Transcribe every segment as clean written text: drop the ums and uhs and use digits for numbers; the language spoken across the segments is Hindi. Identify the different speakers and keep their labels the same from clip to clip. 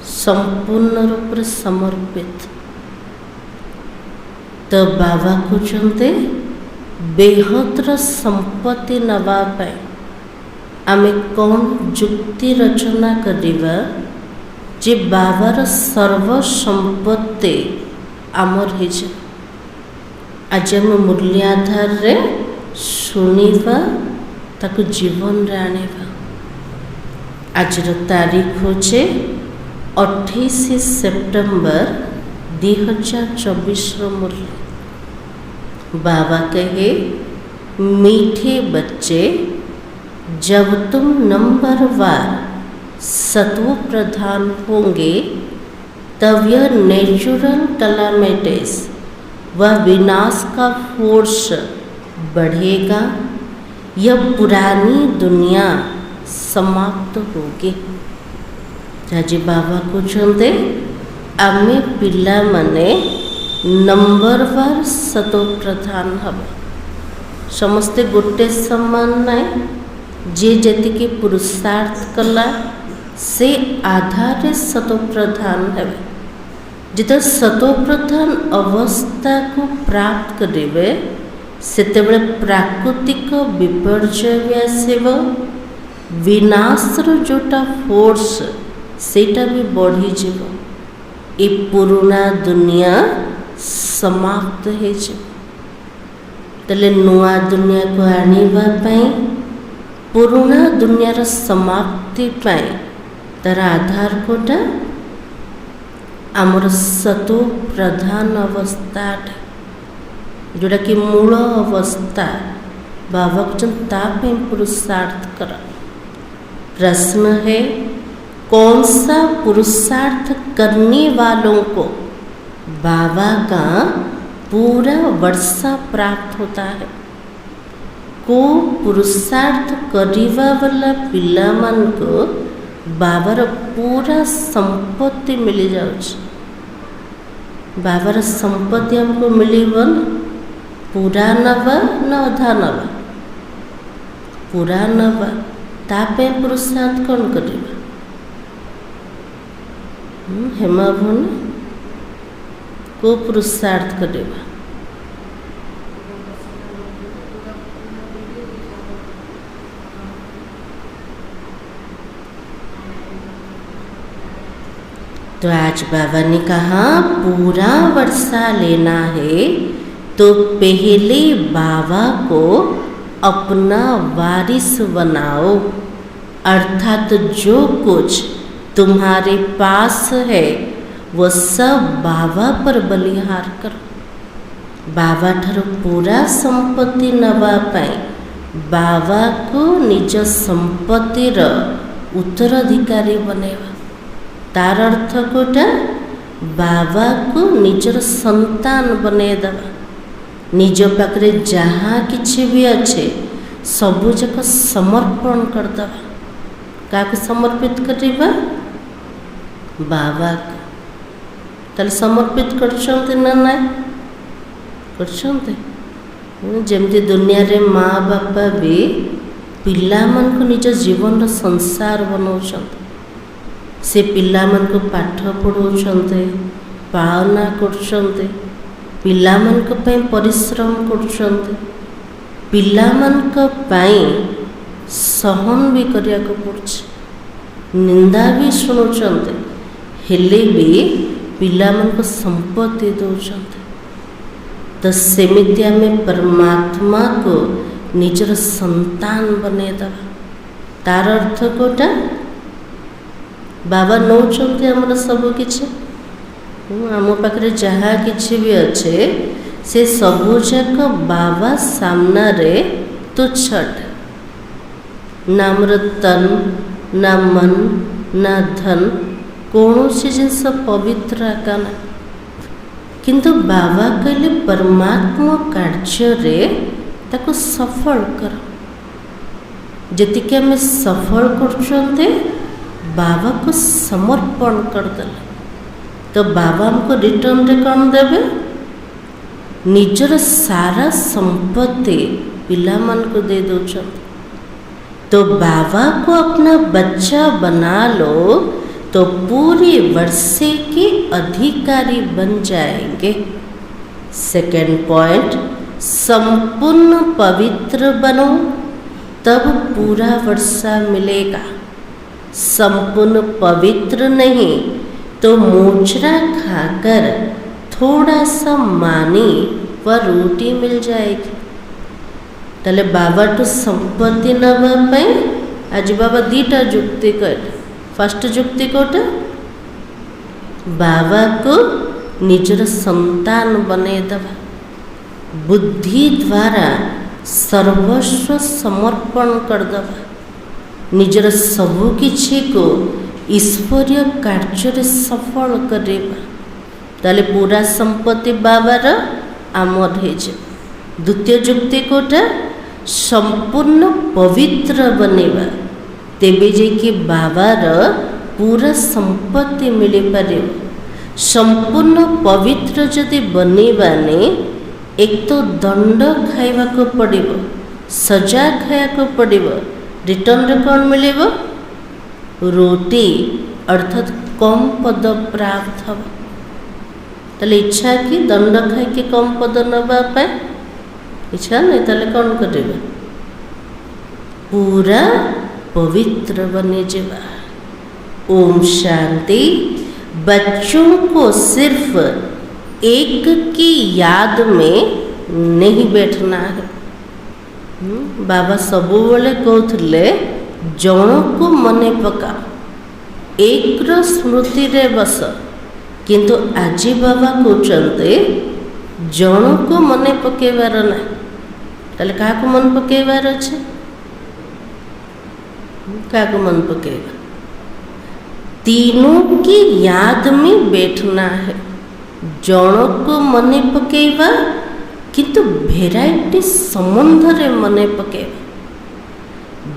Speaker 1: संपूर्ण रूप से समर्पित। तो बाबा कहते बेहतर संपत्ति नवापाई आमे कौन जुक्ति रचना करिवा जे बाबार सर्व संपत्ति आमर हो जाए। आज आम मूल्य आधार रे शुणिबा ताकु जीवन रे आनिबा। आज तारीख होचे 28 सेप्टेम्बर 2024 मूल्य। बाबा कहे मीठे बच्चे, जब तुम नंबरवार सत्व प्रधान होंगे तब यह नेचुरल कैलामिटीज व विनाश का फोर्स बढ़ेगा, यह पुरानी दुनिया समाप्त होगी। आज बाबा कहते आमे पिला माने नंबरवार सतो प्रधान हवा। समस्ते गोटे समान नाई, जे जतिके पुरुषार्थ कला से आधार सतो प्रधान है। जिते सतो प्रधान अवस्था को प्राप्त करेंगे सेतेबेले प्राकृतिक विपर्यय भी आसेब, विनाशर जोटा फोर्स सेटा भी बढ़ी जीव। ए पुराना दुनिया समाप्त हो जाए। तले नुआ दुनिया को आनिबा पई पुराना दुनियार समाप्ति पाई तार आधार कोटा आमर सतो प्रधान अवस्था जोड़ा कि मूल अवस्था। बाबा को पुरुषार्थ कर। प्रश्न है कौन सा पुरुषार्थ करने वालों को बाबा का पूरा वर्षा प्राप्त होता है। को पुरुषार्थ करिवा वाला पिला मान को बाबार पूरा संपत्ति मिली जाउछ। बाबार संपत्ति हमको मिलीबन पूरा नवा न अधा नवा। पूरा नवा तापे पुरुषार्थ कौन करिबा? हेमा भन को पुरुषार्थ करिबा? तो आज बाबा ने कहा पूरा वर्षा लेना है तो पहले बाबा को अपना वारिस बनाओ, अर्थात जो कुछ तुम्हारे पास है वो सब बाबा पर बलिहार करो। बाबा ठार पूरा संपत्ति नवा पाई बाबा को निज संपत्तिर उत्तराधिकारी बनेवा। तार अर्थ कोटा बाबा को निजर संतान बने दवा। निज पाखरे जहाँ किछि भी अच्छे सबु जक समर्पण कर दवा। काको समर्पित करिबा? बाबा को। ताले समर्पित करछन्ते ना ना करछन्ते? जेमती दुनिया रे माँ बापा भी पिला मन को निज जीवन रो संसार बनाउछन्ते। से पिला मन को पाठ पढ़ाउछन्ते, पालना करछन्ते, पिला मन को पई परिश्रम करछन्ते, पिला मन को पई सहन भी करिया को पड़छ, निंदा भी सुनुछन्ते, हेले भी पिला मन को संपत्ति दउछन्ते। तो सेमिति आमे परमात्मा को निजर संतान बने दवा। तार अर्थ कोटा बाबा नौचंते हमर सबु किछि। आम पाखरे जहाँ किछि भी अच्छे से सबु जाक बाबा सामना रे तुच्छट। ना हमर तन ना मन ना धन कौनसी जिनस पवित्र आका ना। किंतु बाबा कहले परमात्मा कार्य रे ताको सफल कर। जतिके आमे सफल करछन्ते बाबा को समर्पण कर देला तो बाबा हमको रिटर्न रे कौन देवे? निजर सारा संपत्ति पिला मन को दे दउछन्ते। तो बाबा को अपना बच्चा बना लो तो पूरे वर्षे के अधिकारी बन जाएंगे। सेकंड पॉइंट, संपूर्ण पवित्र बनो तब पूरा वर्षा मिलेगा। संपूर्ण पवित्र नहीं तो मोचरा खाकर थोड़ा सा मानी व रोटी मिल जाएगी। ताले बाबा तो संपत्ति नवा पाई आज बाबा दीटा जुक्ति कर। फर्स्ट जुक्ति कोटा बाबा को निजर संतान बने दबा, बुद्धि द्वारा सर्वस्व समर्पण कर दबा, निजर सबु किछि को ईश्वरीय कार्य सफल करेबा। ताले पूरा संपत्ति बाबार आमर है। द्वितीय जुक्ति कोटा संपूर्ण पवित्र बनेबा, तेबे जे कि बाबार पूरा संपत्ति मिल पारे। संपूर्ण पवित्र जदि बनेबाने एक तो दंड खाइबा को पड़िबो, सजा खाया को पड़िबो, रिटर्न रे कौन मिलेबो? रोटी अर्थात कम पद प्राप्त हो। ताले इच्छा कि दंड खाई के कम पद नबा पाए इच्छा नहीं, ताले कौन करेगा? पूरा पवित्र बने जेबा। ओम शांति। बच्चों को सिर्फ एक की याद में नहीं बैठना है। बाबा सबु बेले कहते जन को मने पका, एक स्मृति रे बस। किंतु आज बाबा कहते जन को मने पकेबार ना। ताले क्या मन पकेबार अच्छे? क्या मन पकेबा? तीनों की याद में बैठना है। जन को मने पकेबा किंतु भेराइटी संबंध रे मने पकेबा।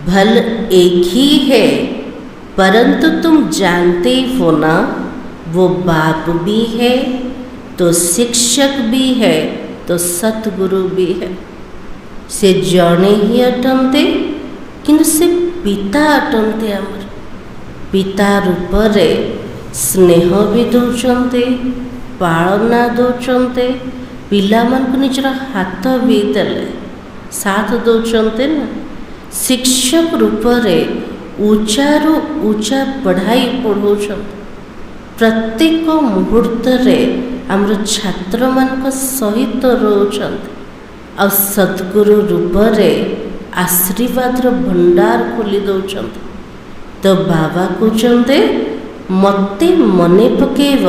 Speaker 1: भल एक ही है परंतु तुम जानते हो ना, वो बाप भी है तो शिक्षक भी है तो सतगुरु भी है। से जने ही अटंते किंतु से पिता अटंते। आमर पिता रूप रे स्नेह भी दौरान, पालना दौरान, पिला मन को निजर हाथ भी देले साथ दौरान ना। शिक्षक रूप रे ऊंचा रु ऊंचा पढ़ाई पढ़ाऊँ। प्रत्येक मुहूर्त रे आमर छात्र मान सहित रोचन। आ सद्गुरु रूप रे आशीर्वाद भंडार खोली दौरान। तो बाबा कहते मते मने पकेब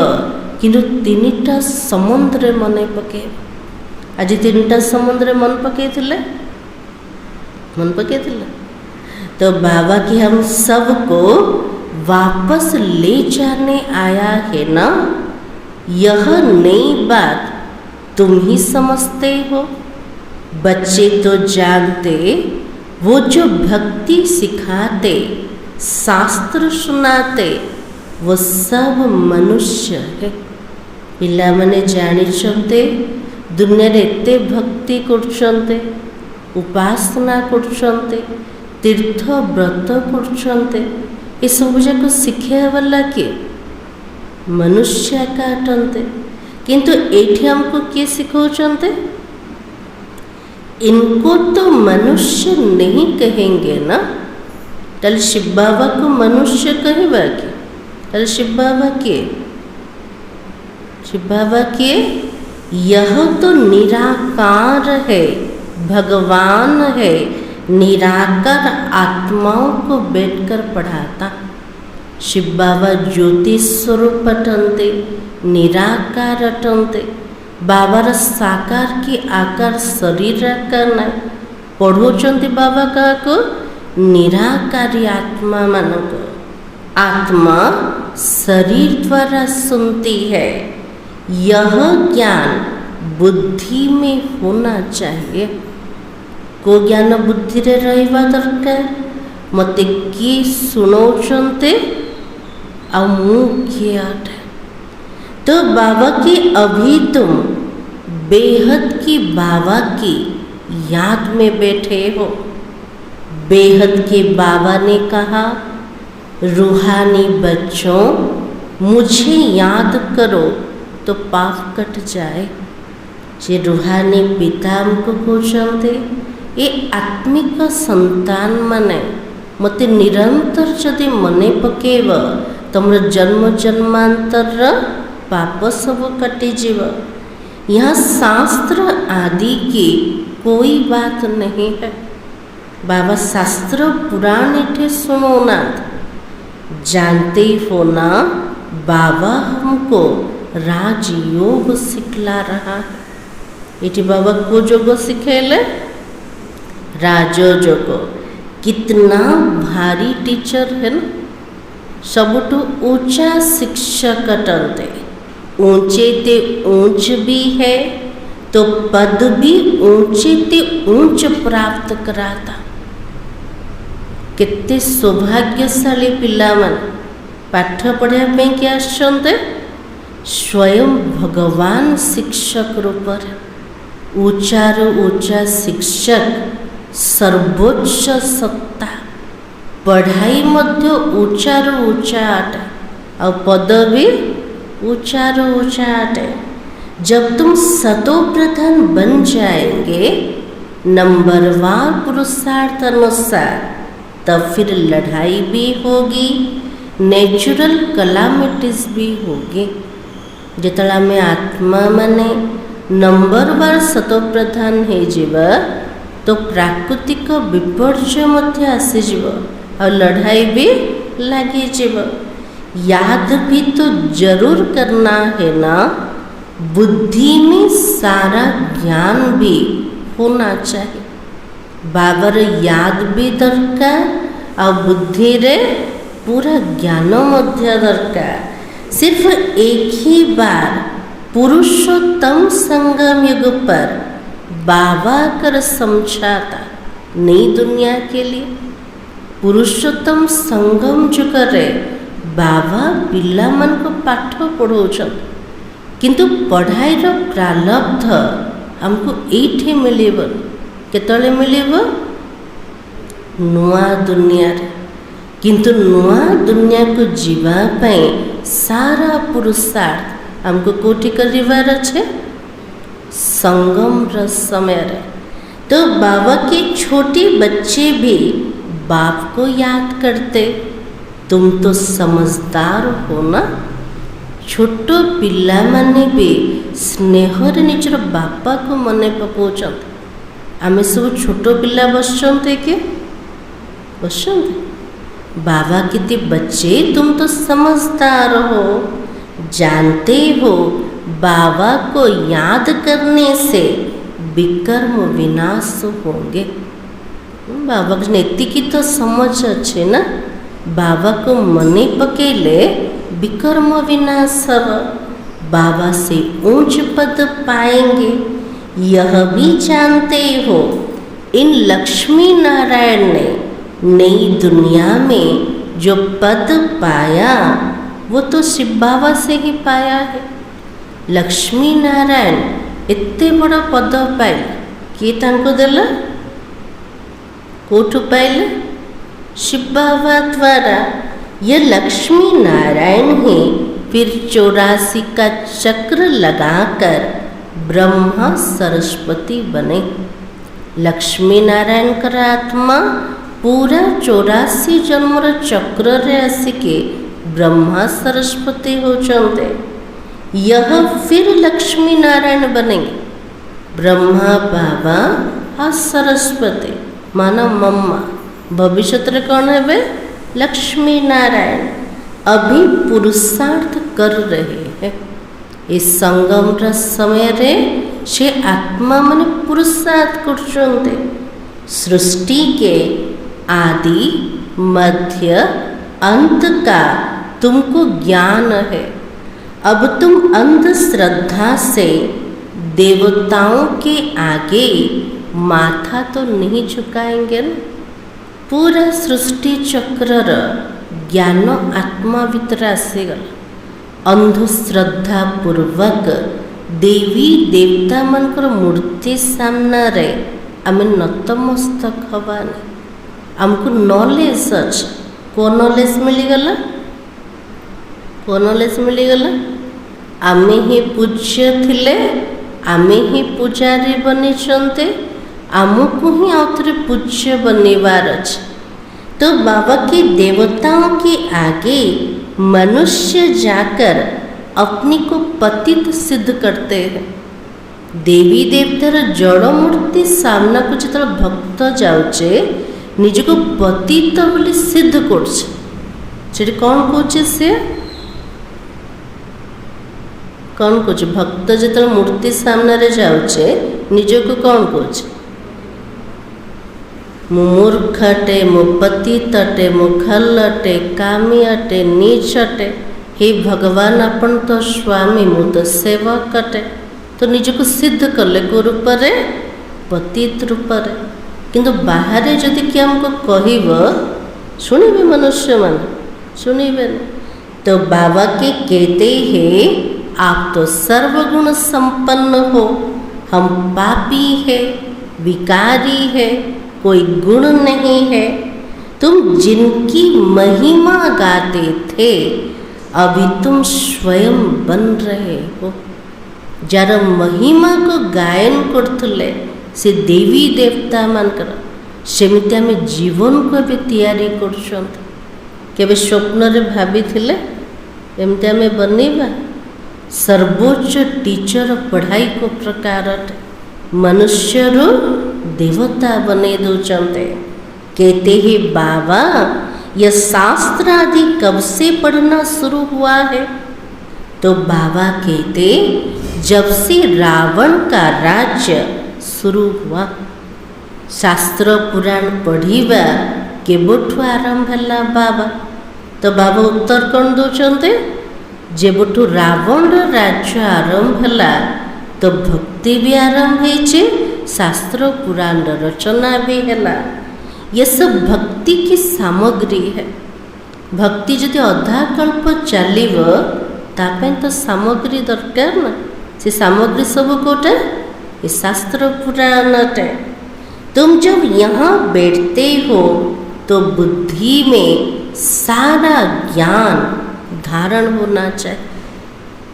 Speaker 1: किंतु तीनटा समुद्र मने पकेब। आज तीनटा समुद्र मन पकईले, मन पकईले। तो बाबा की हम सबको वापस ले जाने आया है ना। यह नई बात तुम ही समझते हो। बच्चे तो जानते, वो जो भक्ति सिखाते, शास्त्र सुनाते, वो सब मनुष्य है। पिला माने जानिछन्ते दुनिया रे एते भक्ति करछन्ते, उपासना करछन्ते, तीर्थ व्रत करछन्ते। ये सब जाक शिक्षा वाला किए? मनुष्य का अटंते। किंतु एठी हमको किए सिखाउछन्ते? इनको तो मनुष्य नहीं कहेंगे ना। ताले शिव बाबा को मनुष्य कहबा कि? ताले शिव बाबा के? शिव बाबा के यह तो निराकार है, भगवान है। निराकार आत्माओं को बैठकर पढ़ाता। शिव बाबा ज्योति स्वरूप अटंते, निराकार अटंते। बाबार साकार की आकार शरीर आकार ना। पढ़ोचंती बाबा का को निराकारी आत्मा मान को। आत्मा शरीर द्वारा सुनती है। यह ज्ञान बुद्धि में होना चाहिए। को ज्ञान बुद्धि रे रहिबा दरकार। मते किए सुनौचंते आ मु किए अटे। तो बाबा की अभी तुम बेहद की बाबा की याद में बैठे हो। बेहद के बाबा ने कहा रूहानी बच्चों, मुझे याद करो तो पाप कट जाए। जे रूहानी पिता हमको कहते ये आत्मिक संतान माने मते निरंतर जदि मने पकेब तुमर जन्म जन्मांतर पाप सब कटिजीव। यहाँ शास्त्र आदि की कोई बात नहीं है। बाबा शास्त्र पुराण इठे सुनो ना, जानते हो ना बाबा हमको राजयोग सिखला रहा है। इटी बाबा को जोग सिखेले, राजयोग। कितना भारी टीचर है ना, सबुठु ऊंचा शिक्षक अटंते। ऊंचे ते ऊंच भी है तो पद भी ऊंचे ते ऊंच प्राप्त कराता। केते सौभाग्यशाली पिला मन पाठ पढ़ापे क्या आसते, स्वयं भगवान शिक्षक रूप ऊंचारू ऊंचा शिक्षक, सर्वोच्च सत्ता। पढ़ाई मध्य ऊंचारू ऊंचा अटे और पद भी ऊंचारू ऊंचा अटे। जब तुम सतो प्रधान बन जाएंगे नंबरवार पुरुषार्थ अनुसार, तब फिर लड़ाई भी होगी, नेचुरल कलामिटीज भी होगी। जितला में आत्मा माने नंबरवार सतो प्रधान हो जीवा तो प्राकृतिक विपर्य मध्य आसीजीव और लड़ाई भी लगी जीव। याद भी तो जरूर करना है ना, बुद्धि में सारा ज्ञान भी होना चाहिए। बाबर याद भी दरकार और बुद्धि रे पूरा ज्ञान मध्य दरकार। सिर्फ एक ही बार पुरुषोत्तम संगम युग पर बाबा कर समझाता नई दुनिया के लिए। पुरुषोत्तम संगम जुग रे बाबा पिला मन को पाठ पढ़ाउछन, किंतु पढ़ाई रो प्रारब्ध हमको एठे मिलेब। केतले मिलेब? नुआ दुनिया रे। किंतु नुआ दुनिया को जीवा पाए सारा पुरुषार्थ हमको कोठी करिवार अच्छे संगम र समय रे। तो बाबा के छोटे बच्चे भी बाप को याद करते। तुम तो समझदार हो ना। छोटो पिला माने भी स्नेहर निजर बापा को मने पकाउछंत। आमे सब छोटो पिला बसचंते के बसचंते। बाबा कितने बच्चे, तुम तो समझदार हो, जानते हो बाबा को याद करने से विकर्म विनाश होंगे। बाबा नेति की तो समझ अच्छे ना, बाबा को मने पकेले विकर्म विनाश हब, बाबा से ऊंच पद पाएंगे। यह भी जानते हो इन लक्ष्मी नारायण ने नई दुनिया में जो पद पाया वो तो शिव बाबा से ही पाया है। लक्ष्मी नारायण इतने बड़ा पद पाइल किए तांको देला? कोठु पाइल? शिव बाबा द्वारा। ये लक्ष्मी नारायण ही फिर 84 का चक्र लगाकर ब्रह्मा सरस्वती बने। लक्ष्मी नारायण का आत्मा पूरा 84 जन्मर चक्र रे आसिके ब्रह्मा सरस्वती होचंते। यह फिर लक्ष्मी नारायण बनेंगे। ब्रह्मा बाबा और सरस्वती माना मम्मा। भविष्य रे कौन है वे? लक्ष्मी नारायण। अभी पुरुषार्थ कर रहे हैं। इस संगम रा समय रे से आत्मा मन पुरुषार्थ करचंते। सृष्टि के आदि मध्य अंत का तुमको ज्ञान है। अब तुम अंधश्रद्धा से देवताओं के आगे माथा तो नहीं झुकाएंगे न। पूरा सृष्टि चक्र ज्ञान आत्मा भीतर आसीगला। अंधश्रद्धा पूर्वक देवी देवता मनकर मूर्ति सामना रे आमे नतमस्तक हवानी। आमको नॉलेज अच्छे को नॉलेज मिलीगला को नॉलेज मिलीगला आमे ही पूज्य थिले आमे ही पूजारी बनी आमको ही आउथरे पूज्य बनेवार अच्छे। तो बाबा के देवताओं के आगे मनुष्य जाकर अपने को पतित सिद्ध करते हैं। देवी देवतार जड़ मूर्ति सामना को जो भक्त जाऊे निज को पतित बोली सिद्ध कर कौन कहे से कौन कहे भक्त जो मूर्ति सामने जाऊे निज को कौन कहे मु मूर्ख अटे मु पतित अटे मु खल अटे कामी अटे नीच अटे हे भगवान अपन तो स्वामी मु तो सेवक अटे। तो निज को सिद्ध कले को रूप पतित रूप किंतु बाहर जदि कि हमको कहब शुणवे मनुष्य मान शुणवे। तो बाबा के कहते हैं आप तो सर्वगुण संपन्न हो, हम पापी है विकारी है, कोई गुण नहीं है। तुम जिनकी महिमा गाते थे अभी तुम स्वयं बन रहे हो। जार महिमा को गायन करथुले से देवी देवता मानकर सेमिति आमे जीवन को भी तैयारी करछंत। केबे स्वप्न रे भाभी थिले एमति आमे बनेबा सर्वोच्च टीचर पढ़ाई को प्रकार मनुष्य रो देवता बने दौचंते। कहते ही बाबा यह शास्त्र आदि कब से पढ़ना शुरू हुआ है? तो बाबा कहते जब से रावण का राज्य शुरू हुआ। शास्त्र पुराण पढ़िबा केबठु आरंभ है बाबा? तो बाबा उत्तर कौन दौचंते जेबठु रावण राज्य आरंभ है तो भक्ति भी आरंभ है, शास्त्र पुराण रचना भी है। ये सब भक्ति की सामग्री है। भक्ति जदि अधा कल्प चलिव तापें तो सामग्री दरकार ना। से सामग्री सब कोटे ये शास्त्र पुराण टे। तुम जब यहाँ बैठते हो तो बुद्धि में सारा ज्ञान धारण होना चाहिए।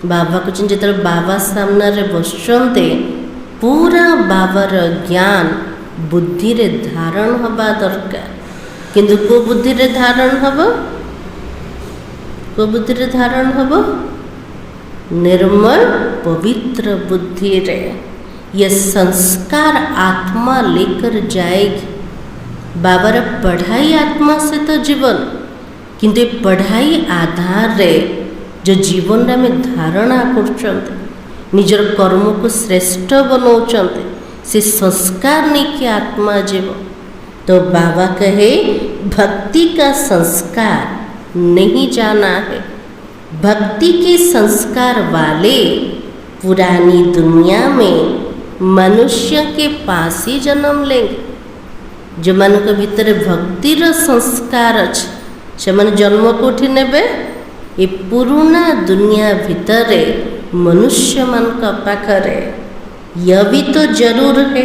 Speaker 1: बाबा को जो बाबा सामने बसते पूरा बाबार ज्ञान बुद्धि रे धारण हवा दरकार। किंतु को बुद्धि रे धारण हब को बुद्धि रे धारण हब निर्मल पवित्र बुद्धि रे। यह संस्कार आत्मा लेकर जाएगी। बाबार पढ़ाई आत्मा से तो जीवन किंतु पढ़ाई आधार रे जो जीवन में धारणा कर निजर कर्म को श्रेष्ठ बनाऊँच से संस्कार नहीं कि आत्मा जीव। तो बाबा कहे भक्ति का संस्कार नहीं जाना है। भक्ति के संस्कार वाले पुरानी दुनिया में मनुष्य के पास ही जन्म लेंगे। जो मन के भीतर भक्तिर संस्कार अच्छे से मन जन्म कोठी नेबे ये पुराना दुनिया भितर मनुष्य मन का पाखरे। यह भी तो जरूर है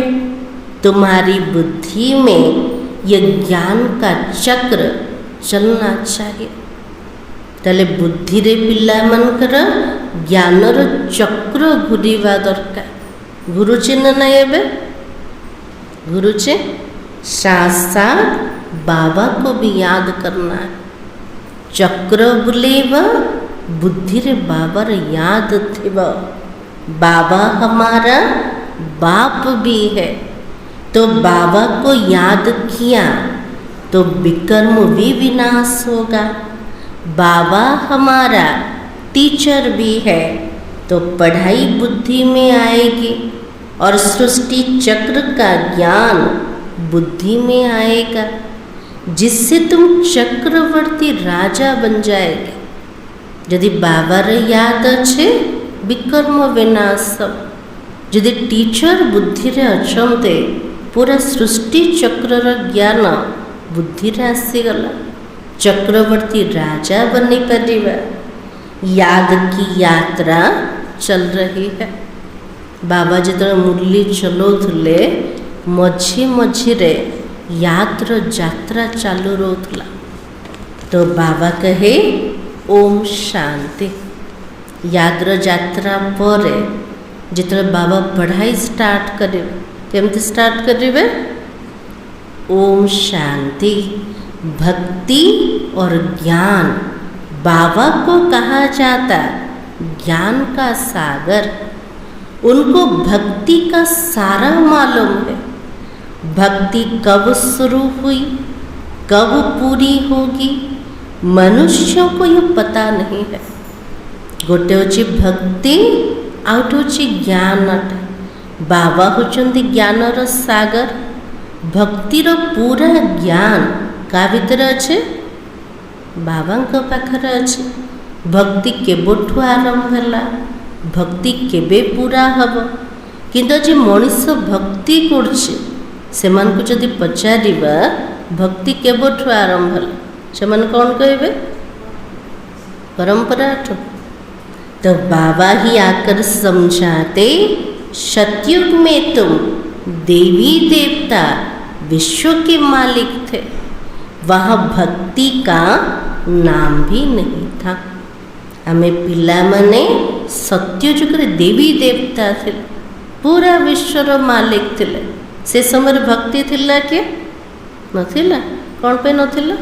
Speaker 1: तुम्हारी बुद्धि में यह ज्ञान का चक्र चलना चाहिए। ताले बुद्धि रे पिला मनकर ज्ञानर चक्र घूरीवा दरकार। घुरुचे ना नहीं एबे घुरुचे साथ साथ बाबा को भी याद करना है। चक्र बुलेवा बुद्धि रे बाबा रे याद थेवा। बाबा हमारा बाप भी है तो बाबा को याद किया तो विकर्म भी विनाश होगा। बाबा हमारा टीचर भी है तो पढ़ाई बुद्धि में आएगी और सृष्टि चक्र का ज्ञान बुद्धि में आएगा, जिससे तुम चक्रवर्ती राजा बन जाएगे। यदि बाबा रे याद अच्छे विकर्म विनाश। यदि टीचर बुद्धि रे अछंते पूरा सृष्टि चक्र ज्ञान बुद्धि रे आसीगला। चक्रवर्ती राजा बनी परिवा। याद की यात्रा चल रही है। बाबा जो मुरली चलाउले मझे मझे यात्र यात्रा चालू रोला। तो बाबा कहे ओम शांति। याद्र यात्रा पर जिते बाबा पढ़ाई स्टार्ट करें केमती स्टार्ट करेंगे ओम शांति। भक्ति और ज्ञान बाबा को कहा जाता ज्ञान का सागर। उनको भक्ति का सारा मालूम है। भक्ति कब शुरू हुई कब पूरी होगी मनुष्यों को ये पता नहीं है। गोटे होची भक्ति आउट होची ज्ञान। बाबा होचंदी ज्ञानर सागर। भक्तिर पूरा ज्ञान का भीतर अच्छे बाबा पाखरे अच्छे। भक्ति केबठू आरंभ है भक्ति केबे पूरा हम किंतु जे मनीष भक्ति करछे सेमान को जदि पचारिबा भक्ति केबठू आरंभ है सेमान कौन कहबे परंपरा। तो बाबा ही आकर समझाते सतयुग में तुम देवी देवता विश्व के मालिक थे। वहाँ भक्ति का नाम भी नहीं था। हमें पिला मने सत्ययुग देवी देवता थे पूरा विश्वर मालिक थे। से समय भक्ति थिला के नथिला कौन पे नथिला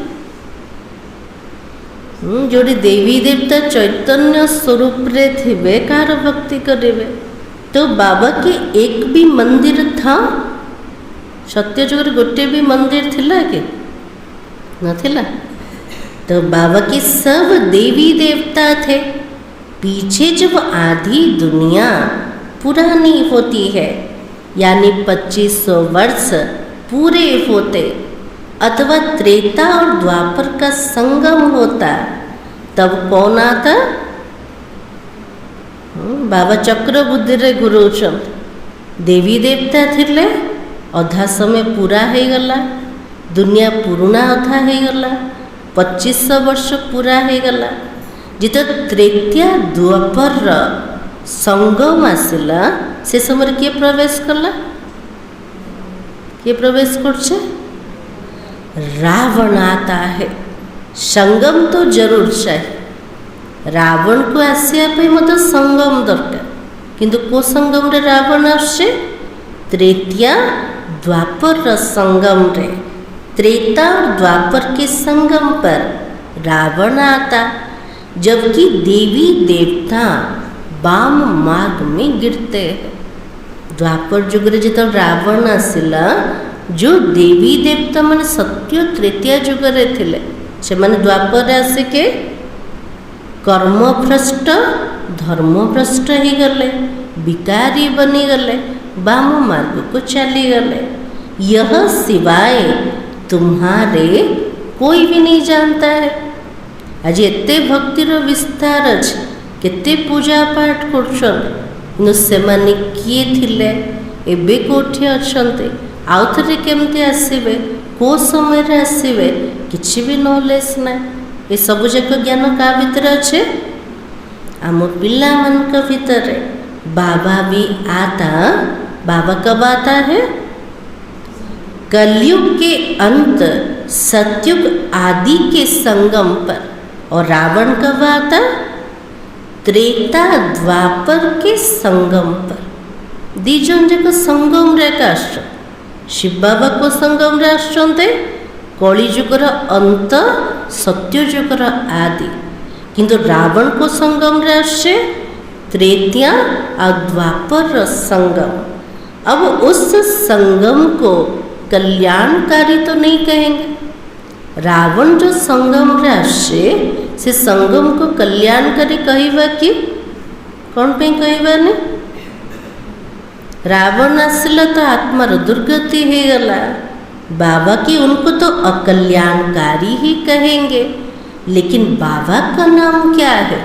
Speaker 1: जोड़ी देवी देवता चैतन्य स्वरूप रे थिबे कार भक्ति करेंगे। तो बाबा के एक भी मंदिर था सत्ययुग गोटे भी मंदिर थिला के नथिला। तो बाबा के सब देवी देवता थे। पीछे जब आधी दुनिया पुरानी होती है यानी 2500 वर्ष पूरे होते अथवा त्रेता और द्वापर का संगम होता तब कौन आता बाबा चक्र बुद्धि रे गुरुचंद देवी देवता थिले। अधा समय पूरा हो गला दुनिया पुराना अधा हो गला 2500 वर्ष पूरा हो गला। जिते तृतीया द्वापर संगम आसला से समय किए प्रवेश कला किए प्रवेश करछे रावण आता है। संगम तो जरूर चाहिए रावण को आसवाई मत संगम दरकार किंतु को संगम रे रावण आसे तृतीया द्वापर संगम रे। त्रेता और द्वापर के संगम पर रावण आता जबकि देवी देवता वाम मार्ग में गिरते हैं। द्वापर युग रे जिते रावण आसिला जो देवी देवता मान सत्य तृतीय युग रे थिले से माने द्वापर आसिके कर्मभ्रष्ट धर्मभ्रष्ट ही गले विकारी बनी गले वाम मार्ग को चली गले। यह सिवाय तुम्हारे कोई भी नहीं जानता है। आज एते भक्तिर विस्तार अच्छे केते पूजा पाठ कर से किए थिले एबे कोठी अछंते आउ थे केमती आसवे को समय आसवे किसी भी नॉलेज ना। ये सब जाक ज्ञान का भीतर अच्छे आम पिला मान भीतर बाबा भी आता। बाबा कब आता है कलयुग के अंत सतयुग आदि के संगम पर। और रावण कब आता त्रेता द्वापर के संगम पर। दीजन जाक संगम रे आश्र शिव बाबा को संगम रे आसते कलिजुगर अंत सत्यजुगर आदि किंतु रावण को संगम रे आसे त्रेतिया और द्वापर संगम। अब उस संगम को कल्याणकारी तो नहीं कहेंगे। रावण जो संगम रे आसे से संगम को कल्याणकारी कहवा कि कौन पे कहवा ने रावण आसला तो आत्मार दुर्गति हो गला। बाबा की उनको तो अकल्याणकारी ही कहेंगे। लेकिन बाबा का नाम क्या है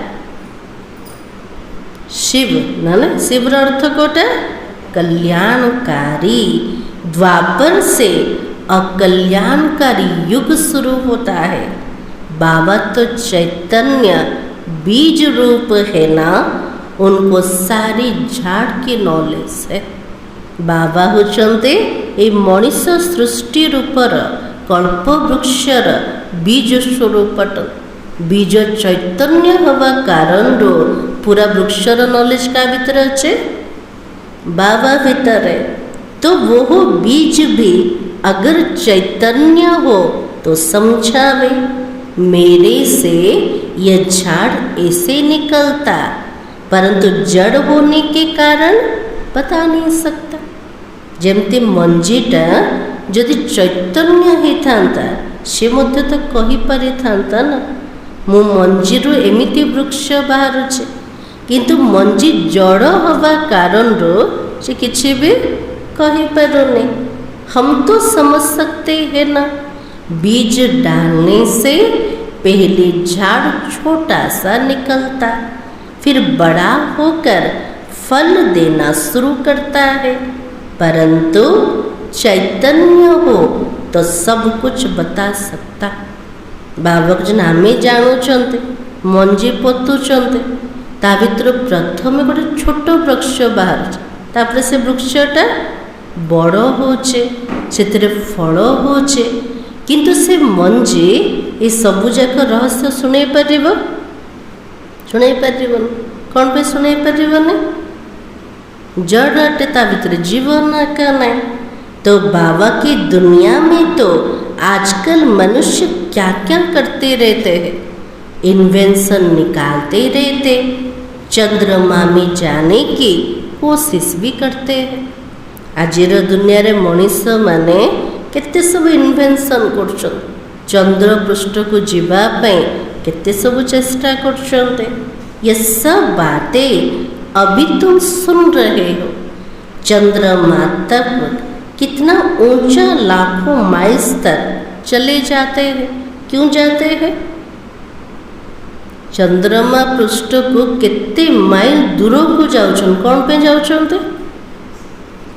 Speaker 1: शिव ना शिव अर्थ कोटा कल्याणकारी। द्वापर से अकल्याणकारी युग शुरू होता है। बाबा तो चैतन्य बीज रूप है ना उनको सारी झाड़ की नॉलेज है। बाबा होचंते ए मनीष सृष्टि रूपर कल्प वृक्षर बीज स्वरूप बीज चैतन्य हवा कारण पूरा वृक्षर नॉलेज का भीतर अच्छे बाबा भीतर है। तो वो बीज भी अगर चैतन्य हो तो समझावे मेरे से यह झाड़ ऐसे निकलता, परंतु जड़ होने के कारण बता नहीं सकता। जमती मंजीटा जदि चैतन्य होता से मध्य तो कही पारि था ना मु मंजीरु एमिति वृक्ष बाहर किंतु मंजी जड़ हवा कारण से किसी भी कही पारुनी। हम तो समझ सकते हैं ना, बीज डालने से पहले झाड़ छोटा सा निकलता, फिर बड़ा होकर फल देना शुरू करता है। परंतु चैतन्य हो तो सब कुछ बता सकता। बाबा जन आम जानूँ मंजी पोतुंट ता भर प्रथम गोटे छोट वृक्ष बाहर तापर से वृक्षटा बड़ होचे से फल होचे, किंतु से मंजी ये सबू जाक रहस्य शुणै पारिब कौन पे शुणै पारिबनी? जड़टे ता भीतर जीवन का नहीं। तो बाबा की दुनिया में तो आजकल मनुष्य क्या क्या करते रहते हैं, इन्वेंशन निकालते रहते, चंद्रमा में जाने की कोशिश भी करते हैं। आज दुनिया रे मनीष माने केते सब इन्वेंशन कर चंद्र पृष्ठ को जीवाई केते सब चेष्टा कर। ये सब बातें अभी तुम सुन रहे हो। चंद्रमा तक कितना ऊंचा लाखों माइल्स तक चले जाते हैं। क्यों जाते हैं? चंद्रमा पृष्ठ को कितने माइल दूर को जाउछन, कौन पे जाउछन्ते?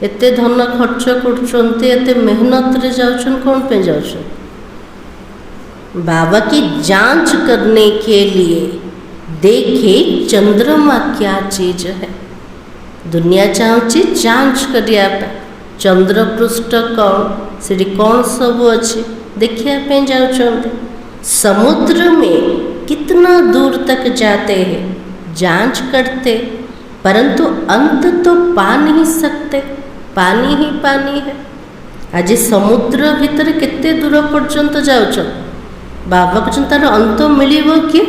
Speaker 1: एते धन खर्च करछन्ते, एते मेहनत रे जाउछन, कौन पे जाउछन? बाबा की जांच करने के लिए। देखे चंद्रमा क्या चीज है। दुनिया चाहूँगी जांच करिया चंद्र पृष्ठ कौन से कौन सब अच्छे देखिया जाउछन्ते। समुद्र में कितना दूर तक जाते हैं, जांच करते, परंतु अंत तो पा नहीं सकते, पानी ही पानी है। आज समुद्र भीतर केते दूर पर्यंत जाउछ, बाबा कहते तार अंत मिलिबो कि?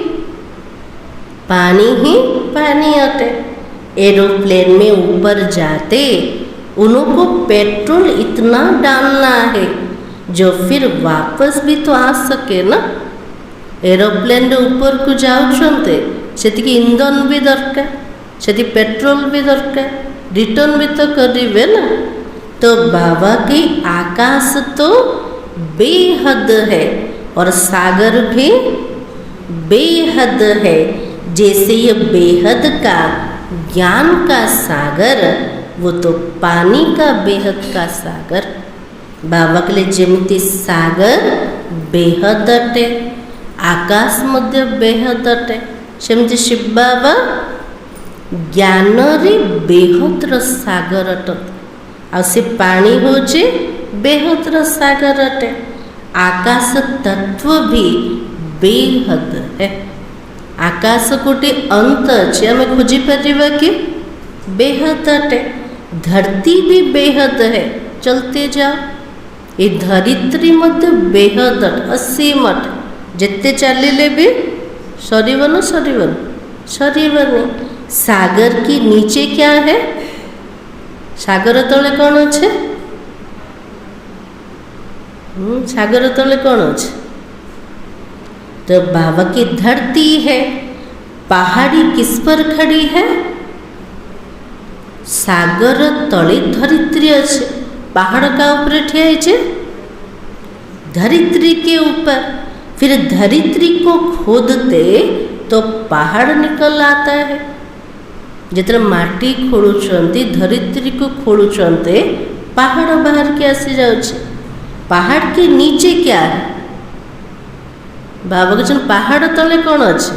Speaker 1: पानी ही पानी अटे। एरोप्लेन में ऊपर जाते उनको पेट्रोल इतना डालना है जो फिर वापस भी तो आ सके ना। एरोप्लेन ऊपर को जाउछन्ते सेतिकी इंधन भी दरकार, सेति पेट्रोल भी दरकार, रिटर्न भी तो करिवे ना। तो बाबा की आकाश तो बेहद है और सागर भी बेहद है। जैसे ये बेहद का ज्ञान का सागर, वो तो पानी का बेहद का सागर। बाबा के लिए जमिति सागर बेहद अटे, आकाश मध्य बेहद अटे, सेमती शिव बाबा ज्ञान रे बेहद सागर अट। आ से पानी होचे बेहद सागर अटे। आकाश तत्व भी बेहद है। आकाश कोटी अंत अच्छे आम खोजी पारिबा कि बेहद अटे। धरती भी बेहद है, चलते जाओ। ये धरित्री मध्य बेहद असीम अटे, जिते चलिले भी सरीबन सरीबन सरीबनी। सागर की नीचे क्या है? सागर तले कौन अच्छे? सागर तले कौन अच्छे? तो बाबा की धरती है। पहाड़ी किस पर खड़ी है? सागर तले धरित्री अच्छे। पहाड़ का ऊपर ठिया धरित्री के ऊपर। फिर धरित्री को खोदते तो पहाड़ निकल आता है। जितने माटी खोलुचंती धरित्री को खोलुचंते पहाड़ बाहर के आसी जाउछे। पहाड़ के नीचे क्या है? बाबा कहते पहाड़ तले कौन अच्छे?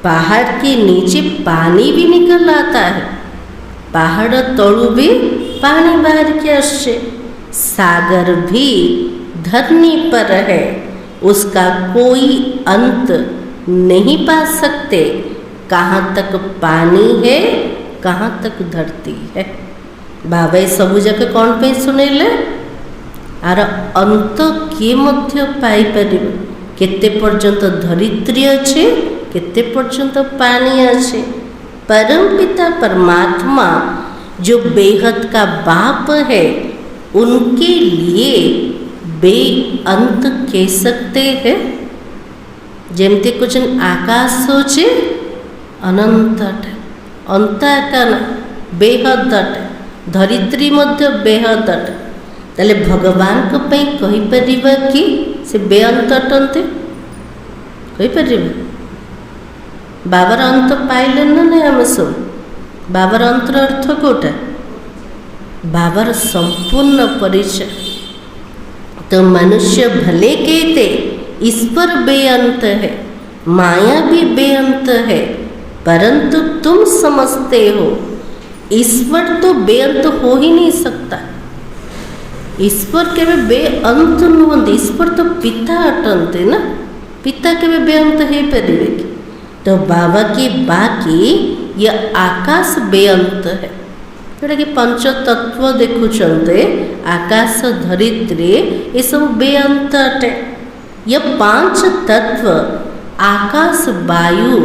Speaker 1: पहाड़ के नीचे पानी भी निकल आता है। पहाड़ तलू भी पानी बाहर के आसे। सागर भी धरनी पर है उसका कोई अंत नहीं पा सकते। कहाँ तक पानी है, कहाँ तक धरती है। बाबा ये सबू जाक कौन पे सुनेले आर अंत किए मध्य पाई परिबे। केते पर्यंत धरित्री अच्छे, केते पर्यंत पानी अच्छे। परमपिता परमात्मा जो बेहद का बाप है उनके लिए बेअंत कह सकते हैं। जेमती कुछ आकाश सोचे अनंत अंत का बेहद धरित्री मध्य बेहद ताले भगवान को पई कहि परिबा कि से बेअंत अटंते कहि परिबा। बाबार अंत पाइले ना नहीं आम सब। बाबार अंतर अर्थ कोटा बाबार संपूर्ण परिचय। तो मनुष्य भले कहते ईश्वर बेअंत है, माया भी बेअंत है, परंतु तुम समझते हो ईश्वर तो बेअंत हो ही नहीं सकता। ईश्वर केवे बेअंत नुहंती। ईश्वर तो पिता अटंते ना, पिता केवे बेअंत है परिवे कि। तो बाबा की बाकी यह आकाश बेअंत है जोटा कि पंच तत्व देखुंते आकाश धरित्री ये सब बेअंत अटे। यह पांच तत्व आकाश वायु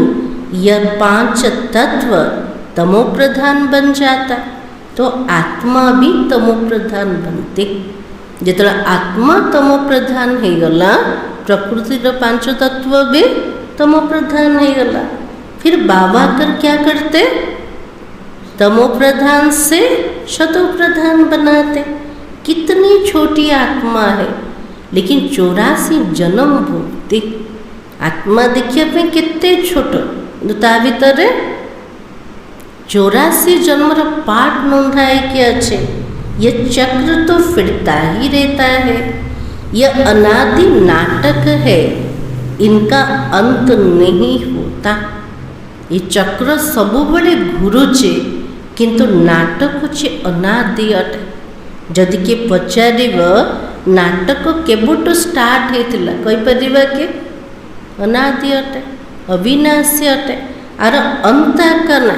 Speaker 1: यह पांच तत्व तमो प्रधान बन जाता तो आत्मा भी तमो प्रधान बनती। जितना आत्मा तमो प्रधान हो गला प्रकृतिर पांच तत्व भी तमो प्रधान हो गला। फिर बाबा कर क्या करते तमो प्रधान से शतो प्रधान बनाते। कितनी छोटी आत्मा है लेकिन 84 जन्म भोगती। आत्मा देखिए पे कितने छोट ता भीतर 84 जन्म पाठ नोंधाए के अच्छे। यह चक्र तो फिरता ही रहता है। यह अनादि नाटक है, इनका अंत नहीं होता। ये चक्र सबु बड़े घुरुचे किंतु नाटक होचे अनादि अटे। जदि के पचारिब नाटक केबुटू स्टार्ट होता कही परिबा के अनादि अटे, अविनाशी अटे, आर अंत का ना।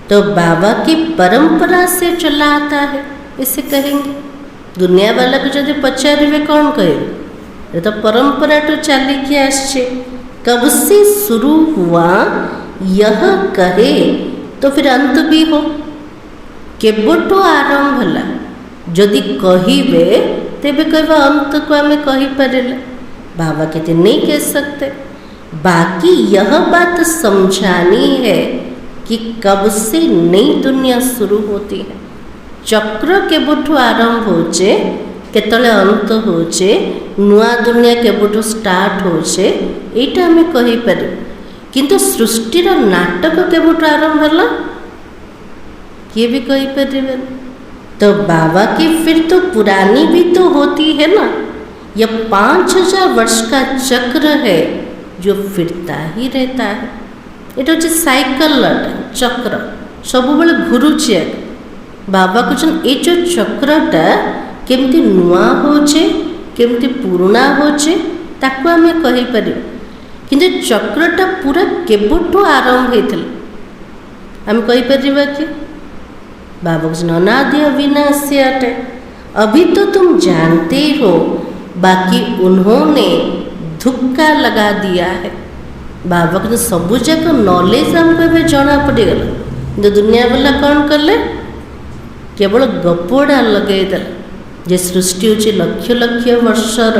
Speaker 1: तो बाबा की परंपरा से चला आता है इसे कहेंगे। दुनिया वाला को जब पचारे कौन कहे ये तो परंपरा तो चली के आसछे। कब से शुरू हुआ यह कहे तो फिर अंत भी हो। केबटू आरंभ है जदि कहिबे तेबे कहबा अंत को आमे कहि परिले। बाबा कहते नहीं कह सकते। बाकी यह बात समझानी है कि कब से नई दुनिया शुरू होती है। चक्र केबठू आरंभ होचे केतले अंत होचे, नुआ दुनिया केबठू स्टार्ट होचे एटा हमें कहि पारे। किंतु सृष्टिर नाटक केबठू आरंभ हला किए भी कहि पारे। तो बाबा की फिर तो पुरानी भी तो होती है ना। यह 5000 वर्ष का चक्र है जो फिरता ही रहता है। ये हूँ साइकल चक्र सब बड़े घुरुचे। बाबा कहते ये जो चक्रटा केमती नुआ होचे केमती पुराना होचे ताकू आमे कहि पारि। किंतु चक्रटा पूरा केबठू आरंभ होता आम कहि परिबा कि बाबा कहते अनादि अविनाशी अटे। अभी तो तुम जानते हो, बाकी उन्होंने धुक्का लगा दिया है। बाबा को सबू जाक नॉलेज हमको जना पड़गला। जो दुनिया वाला कौन कले केवल गपोड़ा लगेदेला। जे सृष्टि होचे लक्ष लक्ष वर्षर,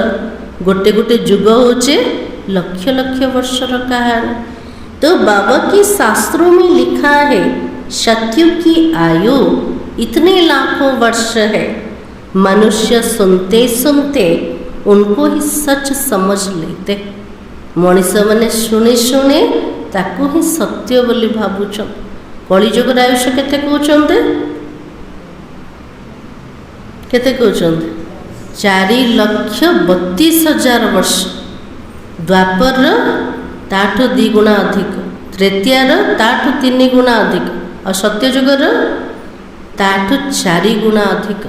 Speaker 1: गोटे गोटे युग होचे लक्ष लक्ष वर्षर कहानी। तो बाबा की शास्त्रों में लिखा है सत्यु की आयु इतने लाखों वर्ष है। मनुष्य सुनते सुनते उनको ही सच समझ लेते। मनीष मैंने शुणी शुणी ताकू ही सत्य बोली भावुन। कलिजुगर आयुष केते कहते केते कहते 4,32,000 वर्ष। द्वापर ताठू 2 गुणा अधिक, तृतीयार ताठू 3 गुणा अधिक और सत्यजुगर ताठू 4 गुणा अधिक।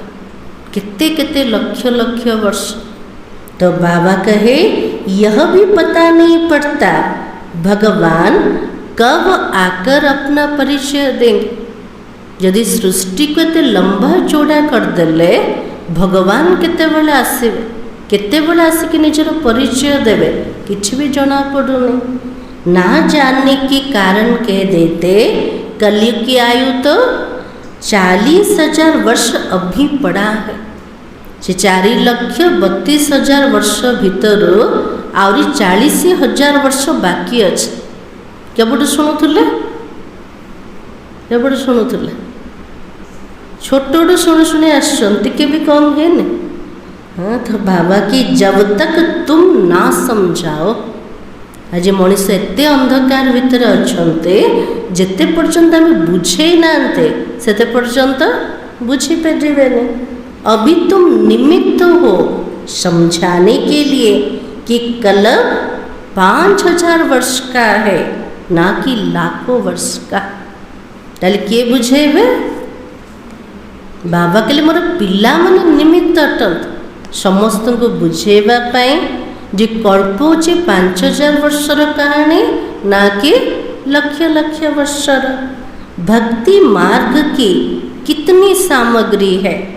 Speaker 1: केते केते लक्ष लक्ष वर्ष। तो बाबा कहे यह भी पता नहीं पड़ता भगवान कब आकर अपना परिचय देंगे। यदि सृष्टि को एते लंबा चौड़ा करदेले भगवान केतेबेले आसिबे, केतेबेले आसिक निजर परिचय देवे किछि भी जना पड़ुनी। ना जानने के कारण कह देते कलयुग की आयु तो 40,000 वर्ष अभी पड़ा है। 4,32,000 वर्ष भितर आहरी 40,000 वर्ष बाकी अच्छे। केबुठ शुणुले केबुठ शुणुले छोटू शुणी शुणी आसके भी कम है न। हाँ तो बाबा की जब तक तुम ना समझाओ, आज मनीष एत अंधकार भितर अच्छे जिते पर्यंत आम बुझे नाते सेते पर्यंत बुझीपारे। अभी तुम निमित्त हो समझाने के लिए कि कलम 5,000 वर्ष का है, ना कि लाखों वर्ष का। ताले किए बुझेबे? बाबा कहले मोर पिला माने निमित्त अटंत समस्त को बुझेबा पाई जे कल्प होचे 5,000 वर्षर कहानी, ना कि लक्ष लक्ष वर्षर। भक्ति मार्ग की कितनी सामग्री है।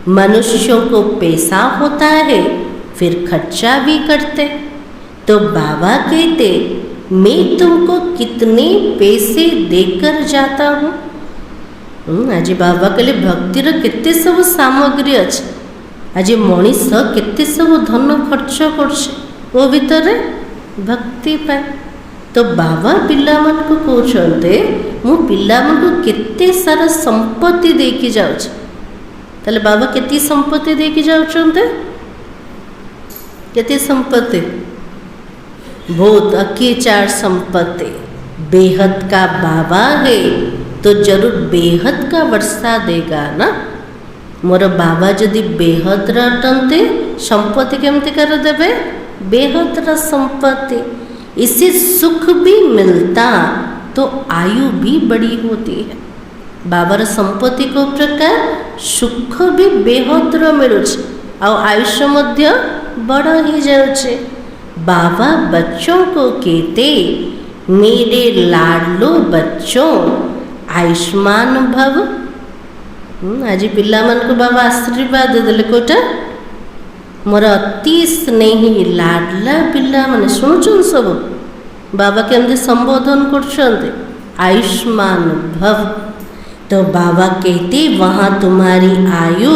Speaker 1: मनुष्यों को पैसा होता है फिर खर्चा भी करते। तो बाबा कहते मैं तुमको कितने पैसे देकर जाता हूँ। आज बाबा कहले भक्तिर केते सब सामग्री अच्छे। आज मनीष केते सब धन खर्च करछे वो भीतर भक्ति पाए। तो बाबा पिला मन को कहते मु पिला मन को केते सारा संपत्ति देकी जाउछ। ताले बाबा केती संपत्ति देकी जाउछन्ते? केती संपत्ति? बहुत अकी 4 संपत्ति। बेहद का बाबा है तो जरूर बेहद का वर्षा देगा ना। मोर बाबा जदि बेहद रटंते संपत्ति केमती कर देवे? बेहद संपत्ति। इससे सुख भी मिलता तो आयु भी बड़ी होती है। बाबार संपत्ति को प्रकार सुख भी बेहद मिलुछ और आयुष्य मध्य बड़ ही जाउछे। बाबा बच्चों को कहते मेरे लाडलो बच्चों आयुष्मान भव। आज पिला मन को बाबा आशीर्वाद देले कोटा मोर अति स्नेही लाडला पिला माने शुणुछन सब बाबा केमती संबोधन करछन्ते आयुष्मान भव। तो बाबा कहते वहाँ तुम्हारी आयु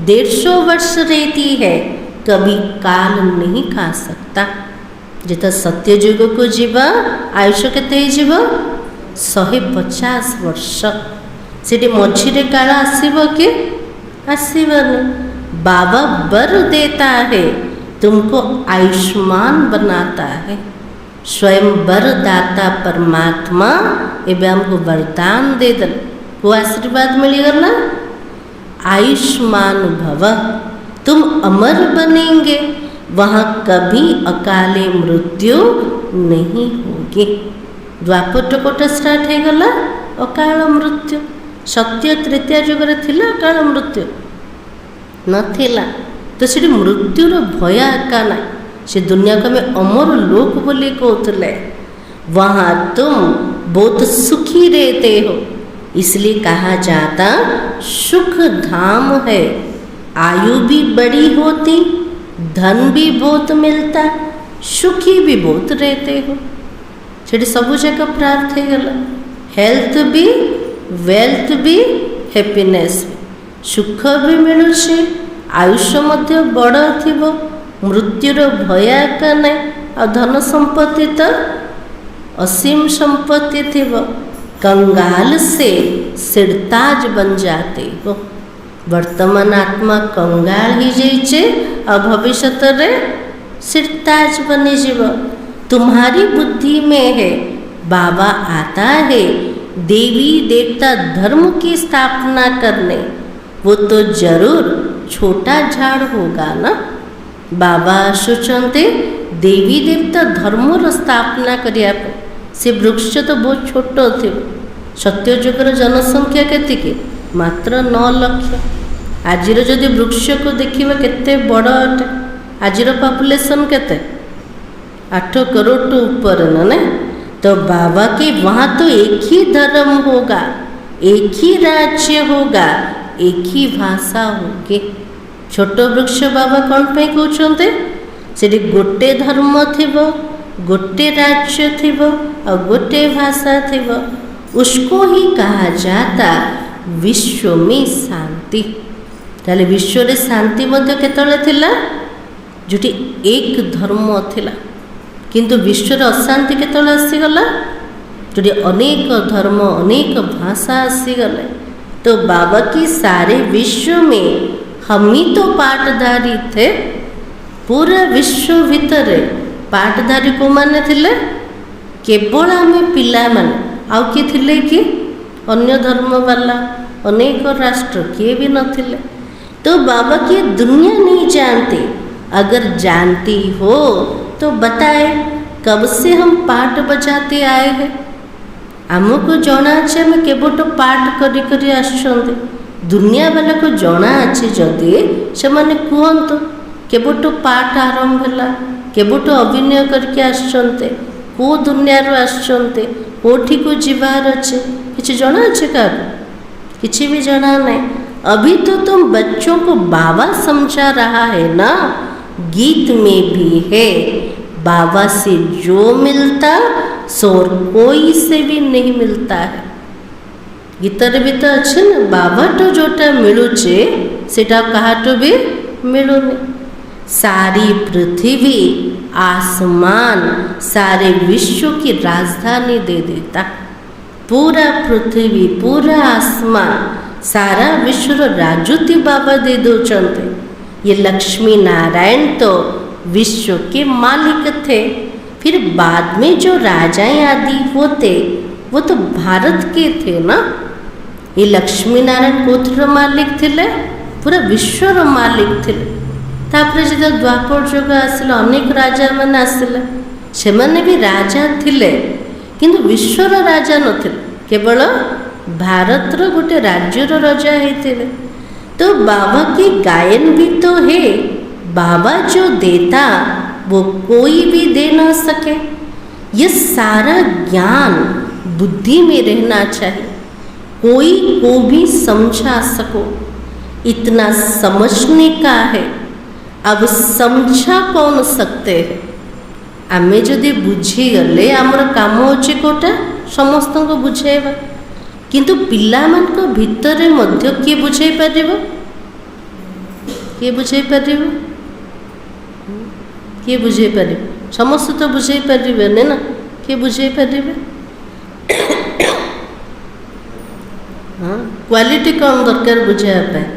Speaker 1: 150 वर्ष रहती है, कभी काल नहीं खा सकता। जिता सत्ययुग को जीवा आयुष केते जीव 150 वर्ष। सेठी मझिरे काल आसीबो कि आसीबनी। बाबा वर देता है तुमको आयुष्मान बनाता है। स्वयं वरदाता परमात्मा एवं हमको वरदान दे दल वो आशीर्वाद मिलेगा आयुष्मान भव। तुम अमर बनेंगे, वहाँ कभी अकाले मृत्यु नहीं होगी। द्वापर टकोटा स्टार्ट हो गला अकाल मृत्यु। सत्य तृतीय जुगर थिला अकाल मृत्यु नथिला। तो से मृत्युर भय एका ना। से दुनिया को हमें अमर लोक बोली कहते। वहाँ तुम बहुत सुखी रहते हो, इसलिए कहा जाता सुख धाम है। आयु भी बड़ी होती, धन भी बहुत मिलता, सुखी भी बहुत रहते हो। से सब जगह प्राप्त हो गला। हेल्थ भी, वेल्थ भी, हैप्पीनेस भी, सुख भी मिलुछे, आयुष्य मध्य बड़ थिबो, मृत्युर भय एका ना। और धन संपत्ति तो असीम संपत्ति थिबो। कंगाल से सिरताज बन जाते हो। वर्तमान आत्मा कंगाल ही जाइए और भविष्य रे सिरताज बनी जीव। तुम्हारी बुद्धि में है। बाबा आता है देवी देवता धर्म की स्थापना करने, वो तो जरूर छोटा झाड़ होगा ना। बाबा सोचते देवी देवता धर्मर स्थापना करिया से वृक्ष तो बहुत छोट थी। सत्ययुगर जनसंख्या केतिके मात्र 9 लाख। आज जदि वृक्ष को देखा केते बड़ अटे आज पॉपुलेशन केते 8 करोड़ तो ऊपर ना। तो बाबा के वहाँ तो एक ही धर्म होगा, एक ही राज्य होगा, एक ही भाषा होगी। छोट वृक्ष बाबा कौन पे कहते से गोटे धर्म थिबो, गोटे राज्य थिबो और गोटे भाषा थिबो, उसको ही कहा जाता विश्व में शांति। ताले विश्व रे शांति मध्य केतले थिला जोटी एक धर्म थिला, किंतु विश्व रे अशांति केतले आसीगला जोटी अनेक धर्म अनेक भाषा आसीगले। तो बाबा की सारे विश्व में हम ही तो पाठधारी थे। पूरा विश्व भितर पाठधारी को माने थिले केवल आमे पिला माने, आउ किए थिले कि अन्य धर्म वाला अनेक राष्ट्र किए भी नथिले। तो बाबा की दुनिया नहीं जानती, अगर जानती हो तो बताए कब से हम पाठ बजाते आए हैं। आमको जना अच्छे आम केवट पाठ करी करी आसुँच, दुनिया वाला को जना अच्छे जदि से मैंने कहतु केवट पाठ आरंभ है, केवट अभिनय करके आसुँच, को दुनिया आसुँच, कोठी को जीवार अच्छे किसी जना अच्छे क्या किसी भी जना नहीं। अभी तो तुम बच्चों को बाबा समझा रहा है ना, गीत में भी है बाबा से जो मिलता सो कोई से भी नहीं मिलता है। गीतर भी तो अच्छे ना, बाबा तो जोटा मिलुचे सेटा कहाटो भी मिलुनी। सारी पृथ्वी आसमान सारे विश्व की राजधानी दे देता, पूरा पृथ्वी पूरा आसमान सारा विश्व राजुति बाबा दे दौरान। ये लक्ष्मी नारायण तो विश्व के मालिक थे। फिर बाद में जो राजाएं आदि होते वो तो भारत के थे ना। ये लक्ष्मी नारायण कोथर मालिक थे, पूरा विश्वर मालिक थे। तापर जो द्वापर जुग आसिला अनेक राजा मैंने आसिले, से मैंने भी राजा थिले किंतु विश्वर राजा नथिले, केवल भारतर गोटे राज्यर राजा होते। तो बाबा की गायन भी तो है, बाबा जो देता वो कोई भी दे ना सके। ये सारा ज्ञान बुद्धि में रहना चाहिए, कोई को भी समझा सको, इतना समझने का है। अब समझा कौन सकते हैं? आमे जदि बुझीगले आमर काम होची कोटा समस्त को बुझेबा, किंतु पिला मान को भितरे मध्य किए बुझे पारिबो, किए बुझे पारिबो, किए बुझे पारिबो? समस्त तो बुझे पारिबे ना, किए बुझे पारिबे? हाँ, क्वालिटी कौन दरकार बुझाया पाए?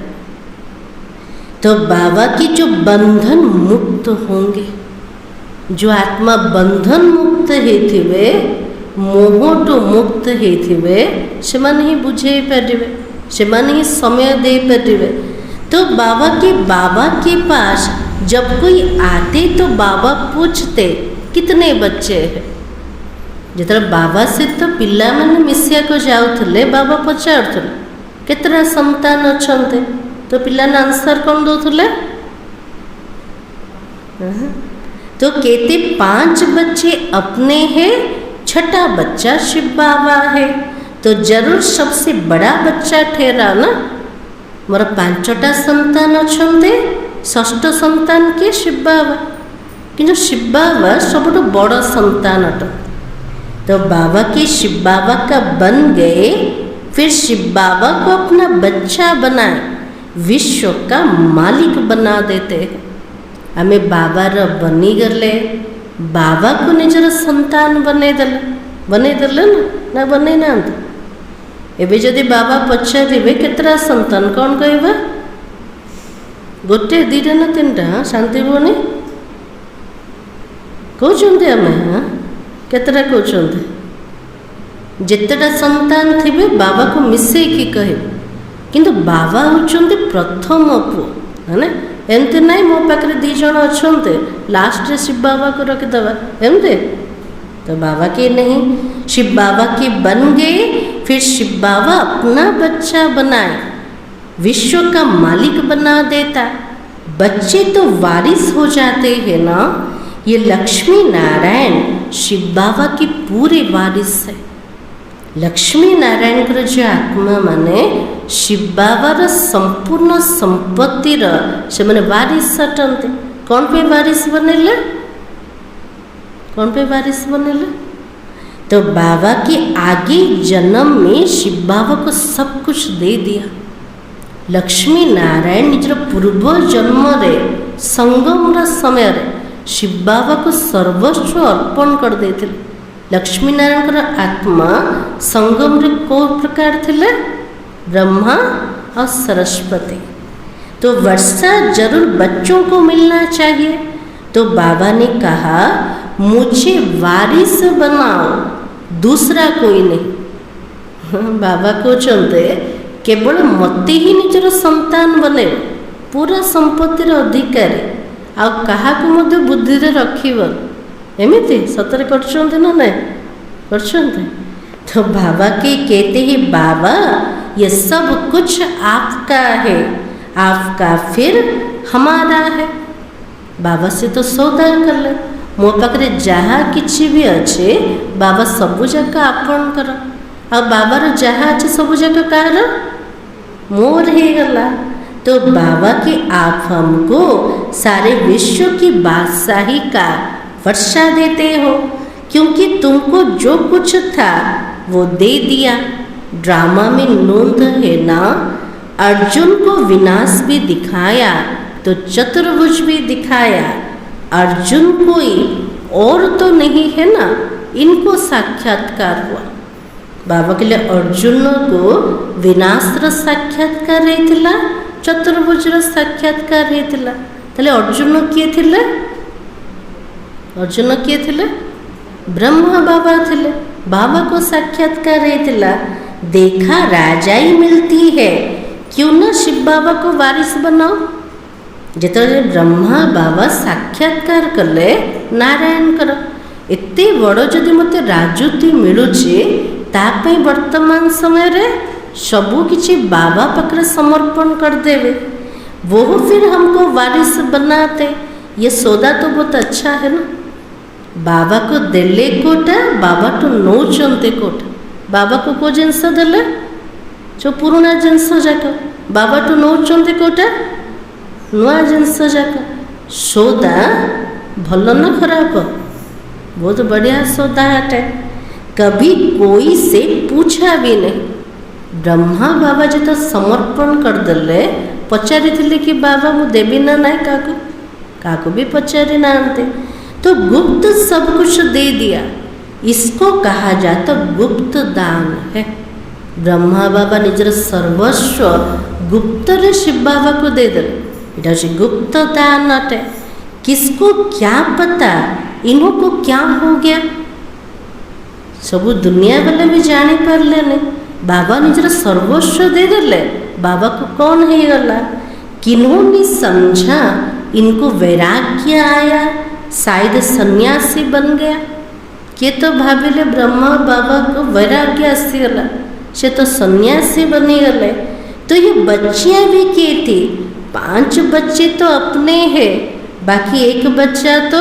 Speaker 1: तो बाबा की जो बंधन मुक्त होंगे, जो आत्मा बंधन मुक्त हेथिबे, मोहटू मुक्त हेथिबे, से माने ही बुझे पारिबे, से माने ही समय दे पारिबे। तो बाबा के पास जब कोई आते तो बाबा पूछते कितने बच्चे हैं। जितना बाबा से तो पिला माने मिसिया को जाउथले, बाबा पचारुथले केतरा संतान अछंते, तो पिला ने आंसर कौन दौले? तो कहते 5 बच्चे अपने हैं, छठा बच्चा शिव बाबा है। तो जरूर सबसे बड़ा बच्चा ठहरा ना, मोर 5टा संतान अच्छे, षष्ठ संतान के शिव बाबा, किंतु शिव बाबा सब बड़ संतान अट। तो बाबा के शिव बाबा का बन गए, फिर शिव बाबा को अपना बच्चा बनाए, विश्व का मालिक बना देते हैं। हमें बाबार बनी गले, बाबा को निजर संतान बने देले ना बने ना। एबे जदि बाबा पचारे केतरा संतान कौन कहबा? गोटे 2टा ना 3टा? शांति भवनी कहते आम केतरा कहते? जितेटा संतान थे बाबा को मिसेकी कहे, किंतु बाबा होचंते प्रथम पुओ है ना। एमती नहीं मो पाखे 2 जण अच्छा लास्ट शिव बाबा को रखिदबा एमती, तो बाबा के नहीं, शिव बाबा के बन गए। फिर शिव बाबा अपना बच्चा बनाए, विश्व का मालिक बना देता। बच्चे तो वारिस हो जाते हैं ना। ये लक्ष्मी नारायण शिव बाबा की पूरे वारिस है। लक्ष्मी नारायण जो आत्मा माने शिव बाबार संपूर्ण संपत्तिर से मैंने वारिस अटंते। कौन पे वारिस बनेले? कौन पे वारिस बनेले? तो बाबा के आगे जन्म में शिव बाबा को सब कुछ दे दिया। लक्ष्मी नारायण निजर पूर्व जन्म रे संगम समय रे शिव बाबा को सर्वस्व अर्पण कर देते। लक्ष्मी नारायण आत्मा संगम रे को प्रकार थे? ब्रह्मा और सरस्वती। तो वर्षा जरूर बच्चों को मिलना चाहिए। तो बाबा ने कहा मुझे वारिस बनाओ, दूसरा कोई नहीं। बाबा को चलते केवल मते ही निजर संतान बने, पूरा संपत्तिर अधिकारी आ कहा को मध्य बुद्धि रे रखिब। एमिति सतरे करछन्ते ना नहीं करछन्ते। तो बाबा के कहते ही बाबा ये सब कुछ आपका है, आपका फिर हमारा है। बाबा से तो सौदा कर ले। मो पाखे जहाँ किसी भी अच्छे बाबा सबू जाक आपण कर। आ बाबार जहाँ अच्छे सबू जाक कार मोर ही गला। तो बाबा के आप हमको सारे विश्व की बादशाही का वर्षा देते हो, क्योंकि तुमको जो कुछ था वो दे दिया। ड्रामा में नोंद है ना, अर्जुन को विनाश भी दिखाया तो चतुर्भुज भी दिखाया। अर्जुन कोई और तो नहीं है ना, इनको साक्षात्कार हुआ। बाबा के लिए अर्जुन को विनाशर साक्षात्कार रही, चतुर्भुजर साक्षात्कार रही। ताले अर्जुन किए थिले? अर्जुन किए थिले? ब्रह्मा बाबा थिले। बाबा को साक्षात्कार रही, देखा राजाई मिलती है, क्यों ना शिव बाबा को वारिस बनाओ। जिते ब्रह्मा बाबा साक्षात्कार कले नारायण कर एते बड़ जदि मते राजूति मिलुचे तापे वर्तमान समय रे सबू किछि बाबा पाखरे समर्पण कर देवे, वो फिर हमको वारिस बनाते। ये सौदा तो बहुत अच्छा है ना। बाबा को देले कोटा, बाबा तो नौचंते कोटा। बाबा को को जिनस देले जो पुराना जिनस जाक, बाबा तो नौचंते कोटा नुआ जिनस जाक। सौदा भल न खराब, बहुत बढ़िया सौदा हटे। कभी कोई से पूछा भी नहीं। ब्रह्मा बाबा जो तो समर्पण कर देले, पचारि थिले कि बाबा मु देवी ना नाय काकू, काकू भी पचारि नांते। तो गुप्त सब कुछ दे दिया। इसको कहा जाता गुप्त दान है। ब्रह्मा बाबा निजर सर्वस्व गुप्त रे शिव बाबा को दे देले। इटा गुप्त दान अटे। किसको क्या पता इन्हों को क्या हो गया, सबू दुनिया वाले भी जानी पारले नहीं। बाबा निजर सर्वस्व दे देले, बाबा को कौन है गला। किन्होंने समझा इनको वैराग्य आया, शायद सन्यासी बन गया। के तो भाविले ब्रह्मा बाबा को वैराग्य आसीगला, से तो सन्यासी बनी गले। तो ये बच्चियाँ भी की थी, 5 बच्चे तो अपने हैं, बाकी एक बच्चा तो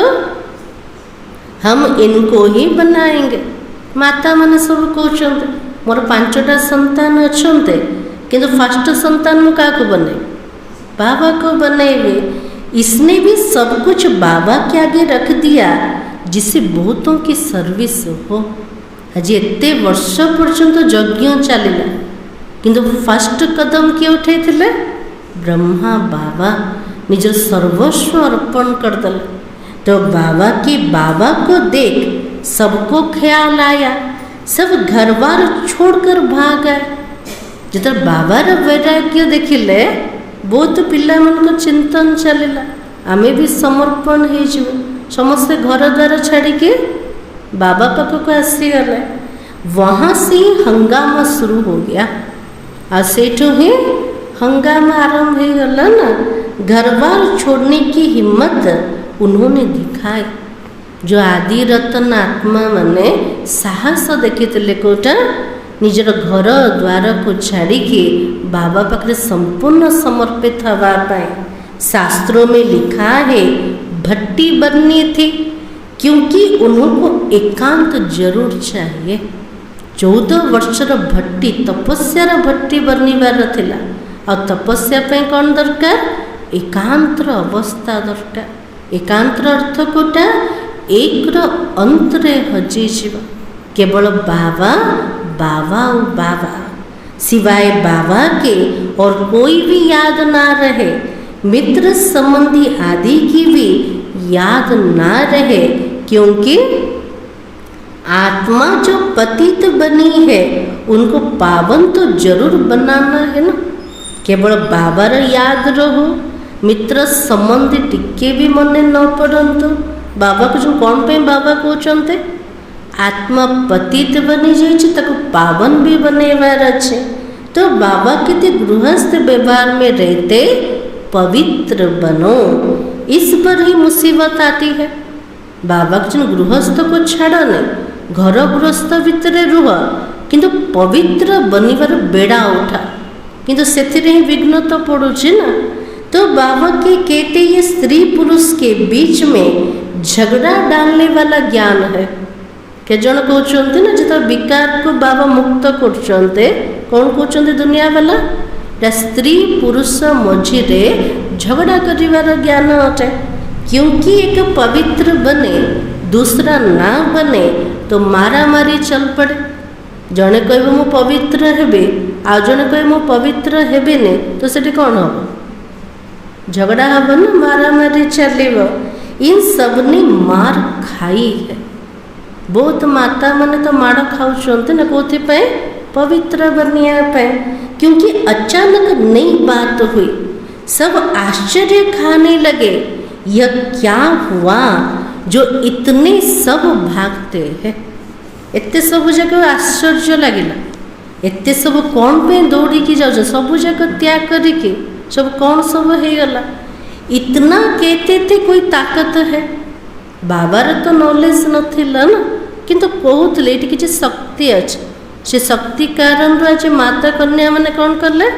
Speaker 1: हम इनको ही बनाएंगे। माता मैंने सब कहते मोर 5टा संतान अच्छे, किंतु फर्स्ट संतान मु क्या बने, बाबा को बनेबे। इसने भी सब कुछ बाबा के आगे रख दिया, जिससे बहुतों की सर्विस हो। आज एते वर्ष पर्यंत यज्ञ चलला, किंतु फर्स्ट कदम किए उठे थे ब्रह्मा बाबा निज सर्वस्व अर्पण कर दल। तो बाबा को देख सबको ख्याल आया, सब घर बार छोड़कर भाग गए। जो बाबार वैराग्य देखिले बहुत पिला मन चिंतन चलला, आमे भी समर्पण हो समस्ते घर द्वार छाड़ी के बाबा पाख को आसीगले। वहाँ से हंगामा शुरू हो गया और सेठू ही हंगामा आरंभ हो गला ना। घर बार छोड़ने की हिम्मत उन्होंने दिखाई। जो आदि रतन आत्मा माने साहस देखी कोटा निजर घर द्वार को छाड़ी बाबा पाखे संपूर्ण समर्पित हवा पाए शास्त्रों में लिखा है भट्टी बननी थी, क्योंकि उनको एकांत जरूर चाहिए। 14 वर्षर भट्टी तपस्यार भट्टी बनवार थिला। और तपस्या पे कौन दरकार? एकांतर अवस्था दरकार। एकांतर अर्थ कोटा एक अंतरे हजि जीवा, केवल बाबा बाबा और बाबा, सिवाय बाबा के और कोई भी याद ना रहे, मित्र संबंधी आदि की भी याद ना रहे, क्योंकि आत्मा जो पतित बनी है उनको पावन तो जरूर बनाना है ना। केवल बाबार याद रहो, मित्र संबंधी टिके भी मने न पड़ंतु। बाबा को जो कौन पे बाबा कहते? आत्मा पतित बनी जाइए ताको पावन भी बनेवार अच्छे। तो बाबा के गृहस्थ व्यवहार में रहते पवित्र बनो, इस पर ही मुसीबत आती है। बाबा जो गृहस्थ को छाड़ नहीं, घर गृहस्थ भितर रुह, किंतु पवित्र बनिवार बेड़ा उठा, किंतु से ही विघ्न तो पड़ुछि ना। तो बाबा के कहते ये स्त्री पुरुष के बीच में झगड़ा डालने वाला ज्ञान है। के जन कहते ना जो विकार को बाबा मुक्त करते, कौन कहते दुनिया वाला? स्त्री पुरुष मझिरे झगड़ा करिवार ज्ञान अटे। क्योंकि एक पवित्र बने दूसरा ना बने तो मारा मारी चल पड़े। जड़े कह मु पवित्र हेबे, आ जड़े कह मु पवित्र हेबेनी, तो सेठी कौन हम? झगड़ा हम ना, मारा मारी चलो। इन सब ने मार खाई है। बहुत माता मैंने तो माड़ खाऊँ ना, कौन पवित्र बनने, क्योंकि अचानक नई बात हुई, सब आश्चर्य खाने लगे। यह क्या हुआ जो इतने सब भागते हैं? एते सब जगह आश्चर्य लगिला। एते सब कौन पे दौड़ी की जाओ, सब जगह त्याग करके सब कौन सब हो गला? इतना कहते थे कोई ताकत है। बाबार तो नॉलेज नथिला ना, किंतु कहते ये किसी शक्ति अच्छे। से शक्ति कारण आज माता कन्या मैंने कौन कले?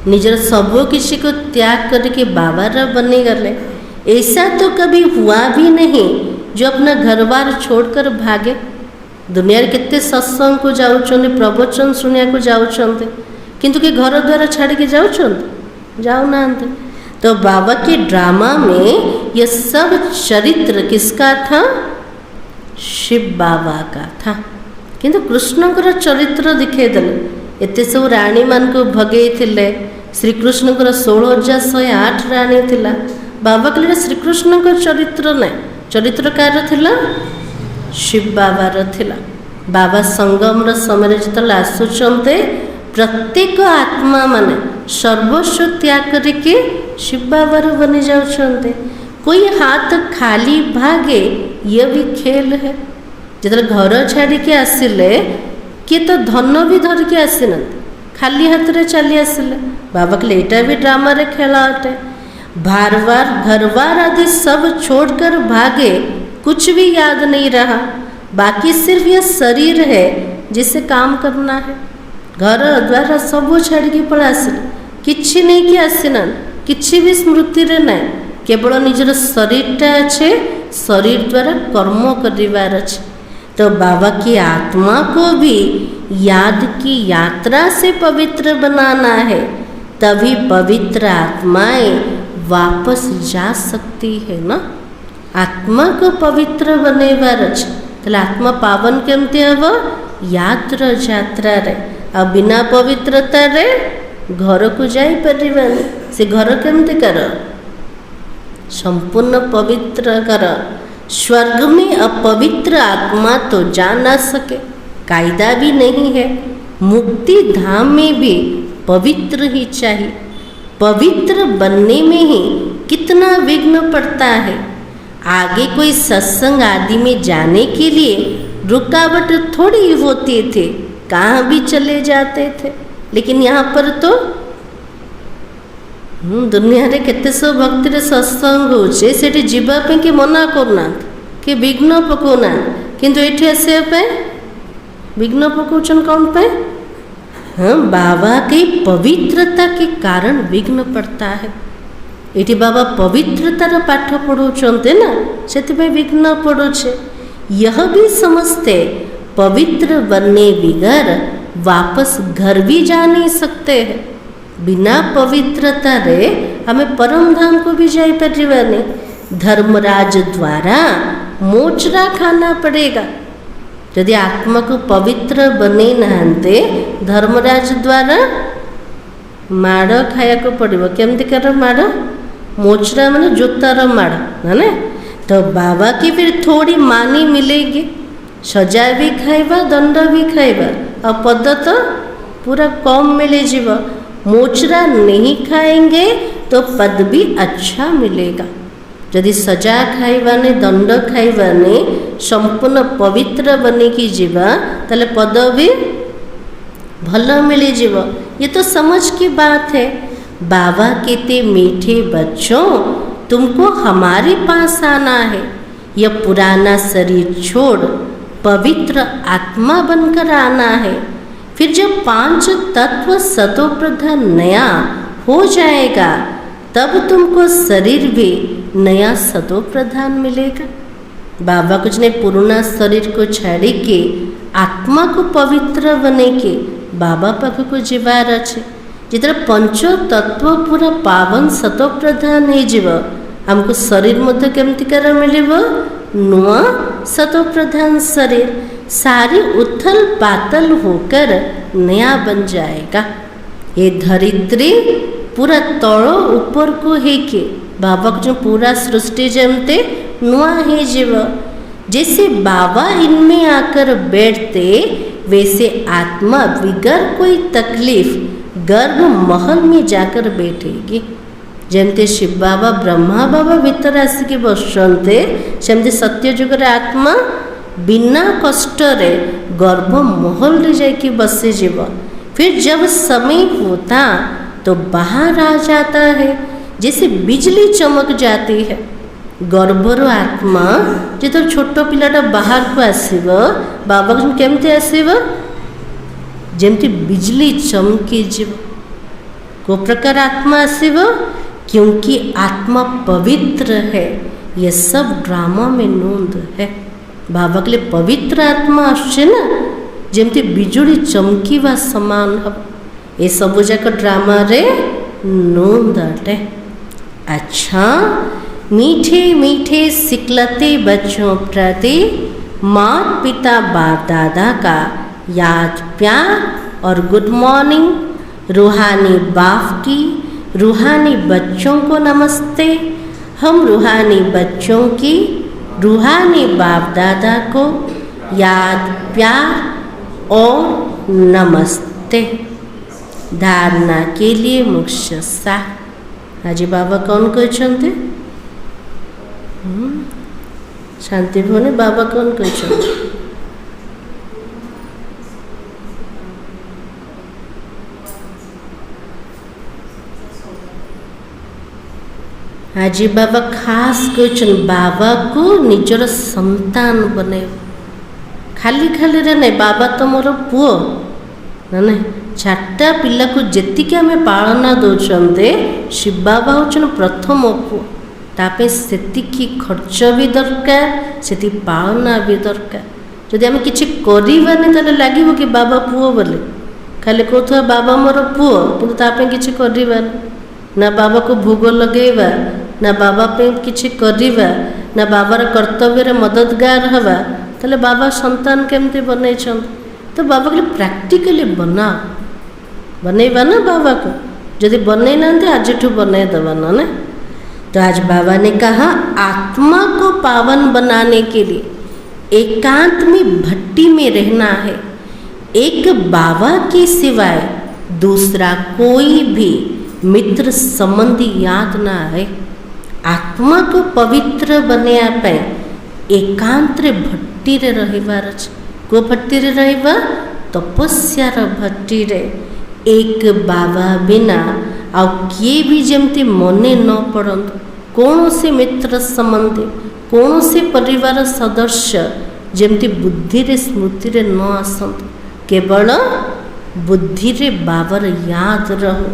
Speaker 1: निजर सब किसी को त्याग करके बाबार बनी गले। ऐसा तो कभी हुआ भी नहीं जो अपना घर बार छोड़कर भागे। दुनिया केते सत्संग को जाऊँ, प्रवचन सुनिया को जाऊँ, किंतु के घर द्वारा छाड़ के जाऊना। तो बाबा के ड्रामा में यह सब चरित्र किसका था? शिव बाबा का था। किंतु कृष्णकर चरित्र दिखेदेले। एते सब राणी मान को भगे थिले। श्रीकृष्णकर 16,108 राणी थिला। बाबा कहले श्रीकृष्णकर चरित्र नहीं, चरित्र कार थिला? शिव बाबार थिला। बाबा संगम समय जो आसुचंते, प्रत्येक आत्मा माने सर्वस्व त्याग करके शिव बाबार बनी जाउछंते। कोई हाथ खाली भागे, ये भी खेल है। जो घर छाड़ी के आसिले, किए तो धन भी धर के आसीना, खाली हाथ रे चली आसिले। बाबा कहले एटा भी ड्रामा रे खेला अटे। बार बार घर बार आदि सब छोड़कर भागे, कुछ भी याद नहीं रहा, बाकी सिर्फ यह शरीर है जिसे काम करना है। घर द्वारा सब छाड़ के पड़ा आसिले, किछि नहीं कि आसीना, किछि भी स्मृति रे नहीं, केवल निजर शरीरटा अच्छे, शरीर द्वारा कर्म करिवार अच्छे। तो बाबा की आत्मा को भी याद की यात्रा से पवित्र बनाना है, तभी पवित्र आत्माएं वापस जा सकती है ना। आत्मा को पवित्र बनेवार अच्छे, तो आत्मा पावन केमती हम? यात्रा यात्रा रे। आ बिना पवित्रता रे घर को जाई परिबानी। से घर केमती कर? संपूर्ण पवित्र कर। स्वर्ग में अपवित्र आत्मा तो जा ना सके, कायदा भी नहीं है। मुक्ति धाम में भी पवित्र ही चाहिए। पवित्र बनने में ही कितना विघ्न पड़ता है। आगे कोई सत्संग आदि में जाने के लिए रुकावट थोड़ी होती थे, कहाँ भी चले जाते थे। लेकिन यहाँ पर तो दुनिया रे केते सब भक्ति रे सत्संग होचे, सेठी जीवा पे के मना करना कि विघ्न पकोना, किंतु एठी आसे पे विघ्न पकोचन कौन पे? हाँ, बाबा की पवित्रता के कारण विघ्न पड़ता है। ये बाबा पवित्रतार पाठ पढ़ाते ना से विघ्न पड़ुछे। यह भी समझते पवित्र बनने बगैर वापस घर भी जा नहीं सकते हैं। बिना पवित्रता रे हमें परम धाम को भी जाई परिवानी। धर्मराज द्वारा मोचरा खाना पड़ेगा। यदि आत्मा को पवित्र बने नहांते धर्मराज द्वारा माड़ खाया को पड़ो। केमती कर माड़? मोचरा माने जूतार माड़ है ना। तो बाबा की फिर थोड़ी मानी मिलेगी। सजा भी खाइबा दंड भी खाइबा और पद तो पूरा कम मिले जीव। मोचरा नहीं खाएंगे तो पद भी अच्छा मिलेगा। यदि सजा खाइबाने दंड खाइबाने संपूर्ण पवित्र बने की जीवा ताले पद भी भल मिले जीव। ये तो समझ की बात है। बाबा कहते मीठे बच्चों तुमको हमारे पास आना है। यह पुराना शरीर छोड़ पवित्र आत्मा बनकर आना है। फिर जब 5 तत्व सतो प्रधान नया हो जाएगा तब तुमको शरीर भी नया सतो प्रधान मिलेगा। बाबा कुछ ने पुराना शरीर को छाड़ी के आत्मा को पवित्र बने के बाबा पाख को जीवार अच्छे। जितना 5 तत्व पूरा पावन सतो प्रधान हो जीव हमको शरीर मध्य केमती कर मिलिबो नुआ सतो प्रधान शरीर सारी उथल पातल होकर नया बन जाएगा। ये धरित्री पूरा तलो ऊपर को है के बाबा को जो पूरा सृष्टि जमते नुआ है जीव। जैसे बाबा इनमें आकर बैठते वैसे आत्मा बिगर कोई तकलीफ गर्भ महल में जाकर बैठेगी। जमते शिव बाबा ब्रह्मा बाबा भीतर आसिक बसते सेमती सत्यजुगर आत्मा बिना कष्ट रे गर्भ महल रे जाके बसे जीव। फिर जब समय होता तो बाहर आ जाता है जैसे बिजली चमक जाती है। गर्भर आत्मा जो छोट पिलाटा बाहर को आसब बाबा केमती आसब जमती बिजली चमकी जीव। को प्रकार आत्मा आसब क्योंकि आत्मा पवित्र है। ये सब ड्रामा में नोंद है। बाबा के लिए पवित्र आत्मा आसছে ना जमती बिजुली चमकीवा समान हम ये सब जाक ड्रामा रे नोंद अटे। अच्छा मीठे मीठे सिकलते बच्चों प्रति माता पिता बाप दादा का याद प्यार और गुड मॉर्निंग। रूहानी बाप की रूहानी बच्चों को नमस्ते। हम रूहानी बच्चों की रूहानी बाप दादा को याद प्यार और नमस्ते। धारणा के लिए मुख्य सार आज बाबा कौन कहते शांति भवने बाबा कौन कहते आज बाबा खास कहते बाबा को निजर संतान बने। खाली खाली रे नहीं बाबा तो मोर पुओ ना नहीं 4टा पिला को जी आम पालना दौरान शिव बाबा हूँ प्रथम पुओ। तापे से खर्च भी दरकार से पालना भी दरकार। जदि आम कि करवानी ताले लगे कि बाबा पुओ बोले खाली कहता बाबा मोर पुओ कि तापे किसी करवानी ना बाबा को भोग लगेवा ना बाबा पे किसी करवा ना बाबार कर्तव्य मददगार हवा ताले बाबा संतान केमती बन। तो बाबा के प्रैक्टिकली बनैबा ना बाबा को जदि बनै ना आज बनईदेवा ना। तो आज बाबा ने कहा आत्मा को पावन बनाने के लिए एकांत में भट्टी में रहना है। एक बाबा के सिवाय दूसरा कोई भी मित्र संबंधी याद ना है। आत्मा को पवित्र बनया पे एकांत भट्टी रे रहिबार अछि। को भट्टी रे रहिबा तपस्यार भट्टी रे एक बाबा बिना आ किए भी जमती मने न पड़ंतु। कौन से मित्र संबंधी कौन से परिवार सदस्य जमती बुद्धि रे स्मृति रे न आसंतु। केवल बुद्धि रे बाबर याद रहो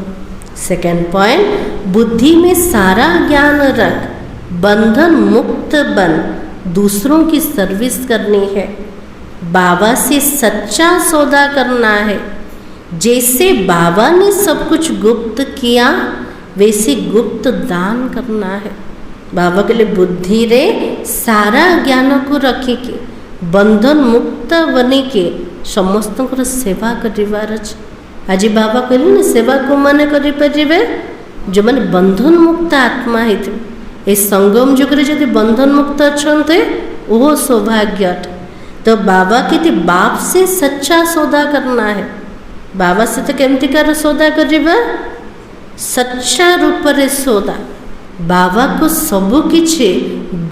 Speaker 1: सेकेंड पॉइंट, बुद्धि में सारा ज्ञान रख, बंधन मुक्त बन, दूसरों की सर्विस करनी है, बाबा से सच्चा सौदा करना है। जैसे बाबा ने सब कुछ गुप्त किया वैसे गुप्त दान करना है। बाबा के लिए बुद्धि रे सारा ज्ञान को रखिके बंधन मुक्त बनी के समस्त सेवा करिवार अछि। आज बाबा कहले ना सेवा को माने करि परिबे जो माने बंधन मुक्त आत्मा हेतु। ए संगम जुग रे जदि बंधन मुक्त अछन्ते ओहो सौभाग्य अटे। तो बाबा के बाप से सच्चा सौदा करना है। बाबा से तो केमती कर सौदा करिबा, सच्चा रूप रे सौदा। बाबा को सबु किछि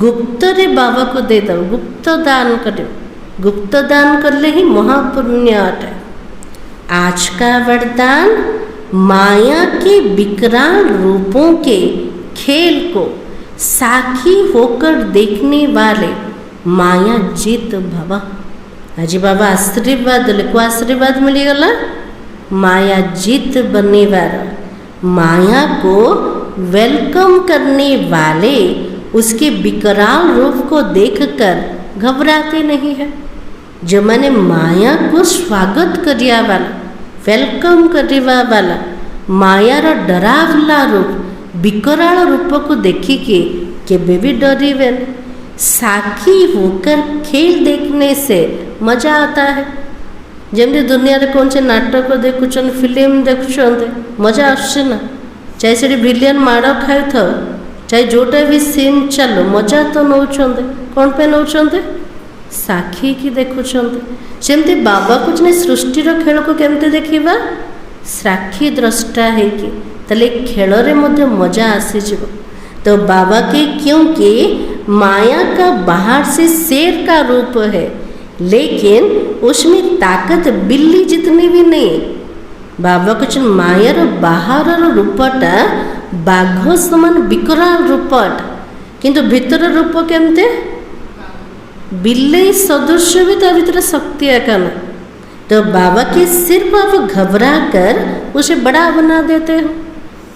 Speaker 1: गुप्त रे बाबा को दे दो, गुप्त दान करो। गुप्त दान करले ही महापुण्य अटे। आज का वरदान, माया के विकराल रूपों के खेल को साक्षी होकर देखने वाले माया जीत भवा। आज बाबा आशीर्वाद को आशीर्वाद मिलगला, माया जीत बनने वाला, माया को वेलकम करने वाले, उसके विकराल रूप को देखकर घबराते नहीं है। जो मैंने माया को स्वागत करिया वाला, वेलकम करिवा वाला, मायार डरावला रूप, विकराल रूप को देखिके केबे भी डरिवे। साक्षी होकर खेल देखने से मजा आता है। जमती दुनिया रे कौन से नाटक देखुन, फिल्म देखुं, मजा आसছে ना। चाहे से विलियन माड़ खाई था, चाहे जोटा भी सीन चलो, मजा तो नौचंदे। कौन पे नौचंदे? साक्षी की देखुंत। सेमती बाबा कुछ नहीं, सृष्टिर खेल को केमती देखा, साक्षी द्रष्टा है कि तले खेल रे मध्य मजा आसीजिव। तो बाबा के, क्योंकि माया का बाहर से शेर का रूप है, लेकिन उसमें ताकत बिल्ली जितनी भी नहीं। बाबा कुछ मायार बाहर रूपटा बाघ समान विकराल रूपट, किंतु भीतर रूप केमते बिल्ली सदृश भी ता भीतर शक्ति है ना। तो बाबा के सिर्फ आप घबरा कर उसे बड़ा बना देते हो।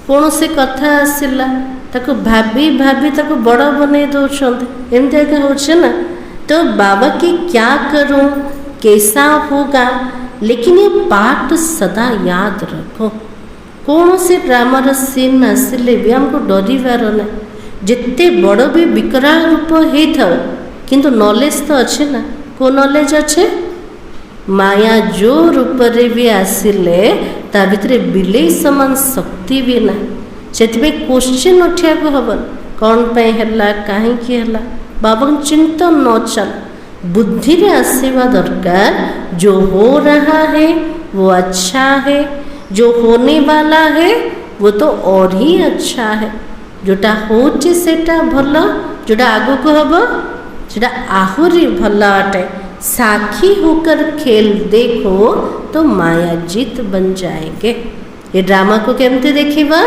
Speaker 1: कौन से कथा आसिला ताको भाभी भाभी ताको बड़ा बने दौरान एमती एका होचे ना। तो बाबा की क्या करूं, कैसा होगा, लेकिन ये पाठ सदा याद रखो। कौन से ड्रामार सीन आसिले भी हमको डरिवार ना। जिते बड़ भी विकराल रूप है था, किंतु नॉलेज तो अच्छे ना। को नॉलेज अच्छे, माया जो रूप रे भी आसिले ता भितरे बिलेई समान शक्ति भी ना। सेतिबे क्वेश्चन उठिया को हबन, कौन पे हला, काहे की हला। बाबा चिंता न चल, बुद्धि रे आसीवा दरकार। जो हो रहा है वो अच्छा है, जो होने वाला है वो तो और ही अच्छा है। जोटा होचे सेटा भला, जोटा आगो को हबो सेटा आहुरी भला अटे। साक्षी होकर खेल देखो तो माया जीत बन जाएंगे। ये ड्रामा को केमती देखिबा,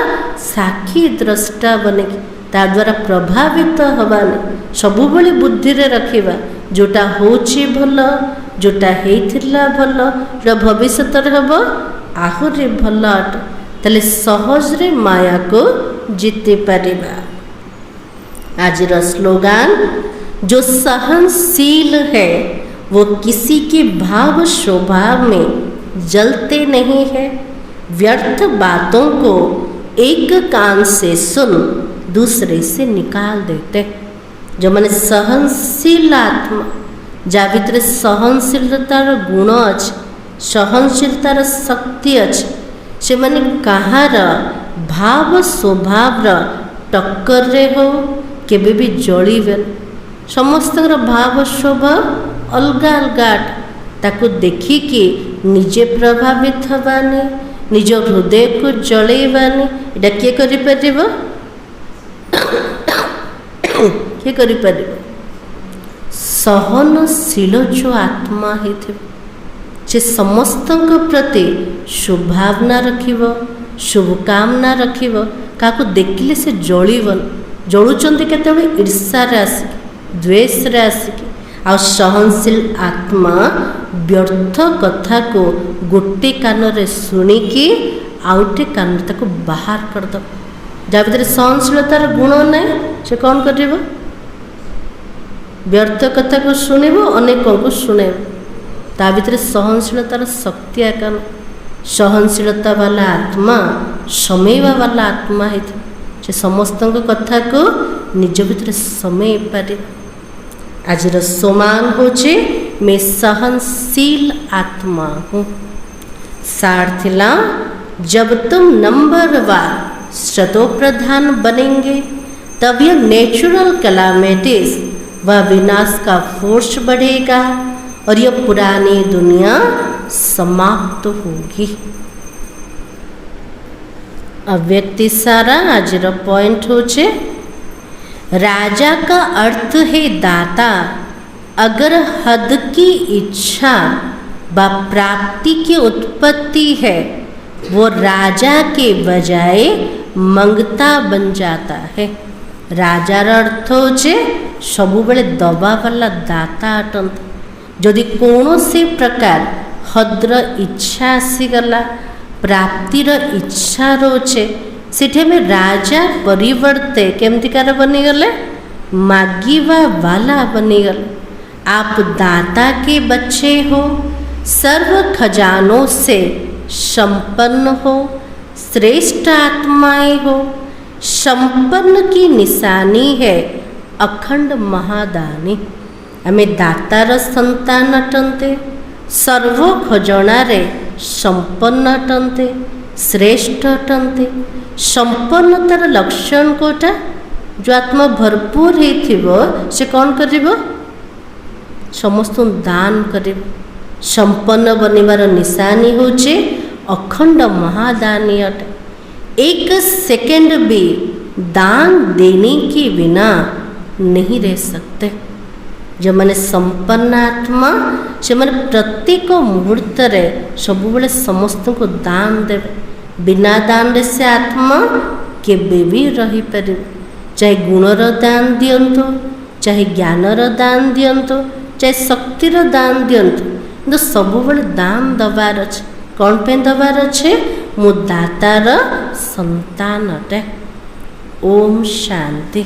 Speaker 1: साक्षी द्रष्टा बने ता द्वारा प्रभावित हवाने सबु बळे बुद्धि रे रखिबा। जोटा होची भला, जोटा हेइथिला भला, जो भविष्यत रे हबो आहुरी भला अटे। तले सहज रे माया को जीति परिबा। आज रो स्लोगान, जो सहनशील है वो किसी के भाव स्वभाव में जलते नहीं है। व्यर्थ बातों को एक कान से सुन, दूसरे से निकाल देते। जो मैंने सहनशील आत्मा, जा भितर सहनशीलतार गुण अच्छे, सहनशीलतार शक्ति अच्छे, से मैंने कहार भाव स्वभाव टक्कर रे हो केबे भी जलिबे। समस्त भाव स्वभाव अलगा अलगा ताको देखिकी निजे प्रभावित हवानी, निज हृदय को जलैबानी। एटा किए करि परिबो, किए करि परिबो? सहनशील जो आत्मा हेथिबो, से समस्त प्रति शुभभावना रखिबो, शुभकामना रखिबो। काको देखिले से जलिबन। जलुचंती केतेबे ईर्ष्या रे आसिकी, द्वेष रे आसिकी। आ सहनशील आत्मा व्यर्थ कथा को गोटे कान रे सुनिकी आउटे कान ताको बाहर करदब जहाँ भीतर सहनशीलतार गुण ना से कौन कर व्यर्थ कथा को शुणव अनेक को शुणव ता भीतर सहनशीलतार शक्ति आकान सहनशीलता वाला आत्मा समयवा वाला आत्मा है से समस्त कथा को निज भीतर समय पारे आज सोमान होचे मैं सहनशील आत्मा हूँ सार थिला जब तुम नंबरवार शतो प्रधान बनेंगे तब यह नेचुरल कैलामिटीज व विनाश का फोर्स बढ़ेगा और यह पुरानी दुनिया समाप्त होगी। अब व्यक्ति सारा आज पॉइंट होचे राजा का अर्थ है दाता। अगर हद की इच्छा व प्राप्ति की उत्पत्ति है वो राजा के बजाय मंगता बन जाता है। राजार अर्थ होचे सबु बेले दबा वाला दाता अटंत जदि कौनसी प्रकार हद्र इच्छा आसीगला प्राप्तिर इच्छा रोचे सेठे में राजा परिवर्ते केमतिकार बनीगले मागिवा वाला बनीगले। आप दाता के बच्चे हो सर्व खजानों से संपन्न हो श्रेष्ठ आत्माएं हो। संपन्न की निशानी है अखंड महादानी। आमे दातार संतान अटंते सर्व खजनारे संपन्न अटंते श्रेष्ठ अटंते। संपन्नतार लक्षण कोटा जो आत्मा भरपूर हेथिबो से कौन करिबो समस्त दान करिबो। संपन्न बनिबार निशानी होचे अखंड महादानी अटे। एक सेकंड भी दान देने के बिना नहीं रह सकते। जो मैंने संपन्न आत्मा से मैंने प्रत्येक मुहूर्त रे सब बेले समस्त को दान देवे। बिना दान से आत्मा केबे भी रही पारे। चाहे गुणर दान दियंतु चाहे ज्ञानर दान दियंतु चाहे शक्तिर दान दियंतु तो सब बेले दान दबार अच्छे। कौन पे दबार अच्छे मु दातार संतान अटे। ओम शांति।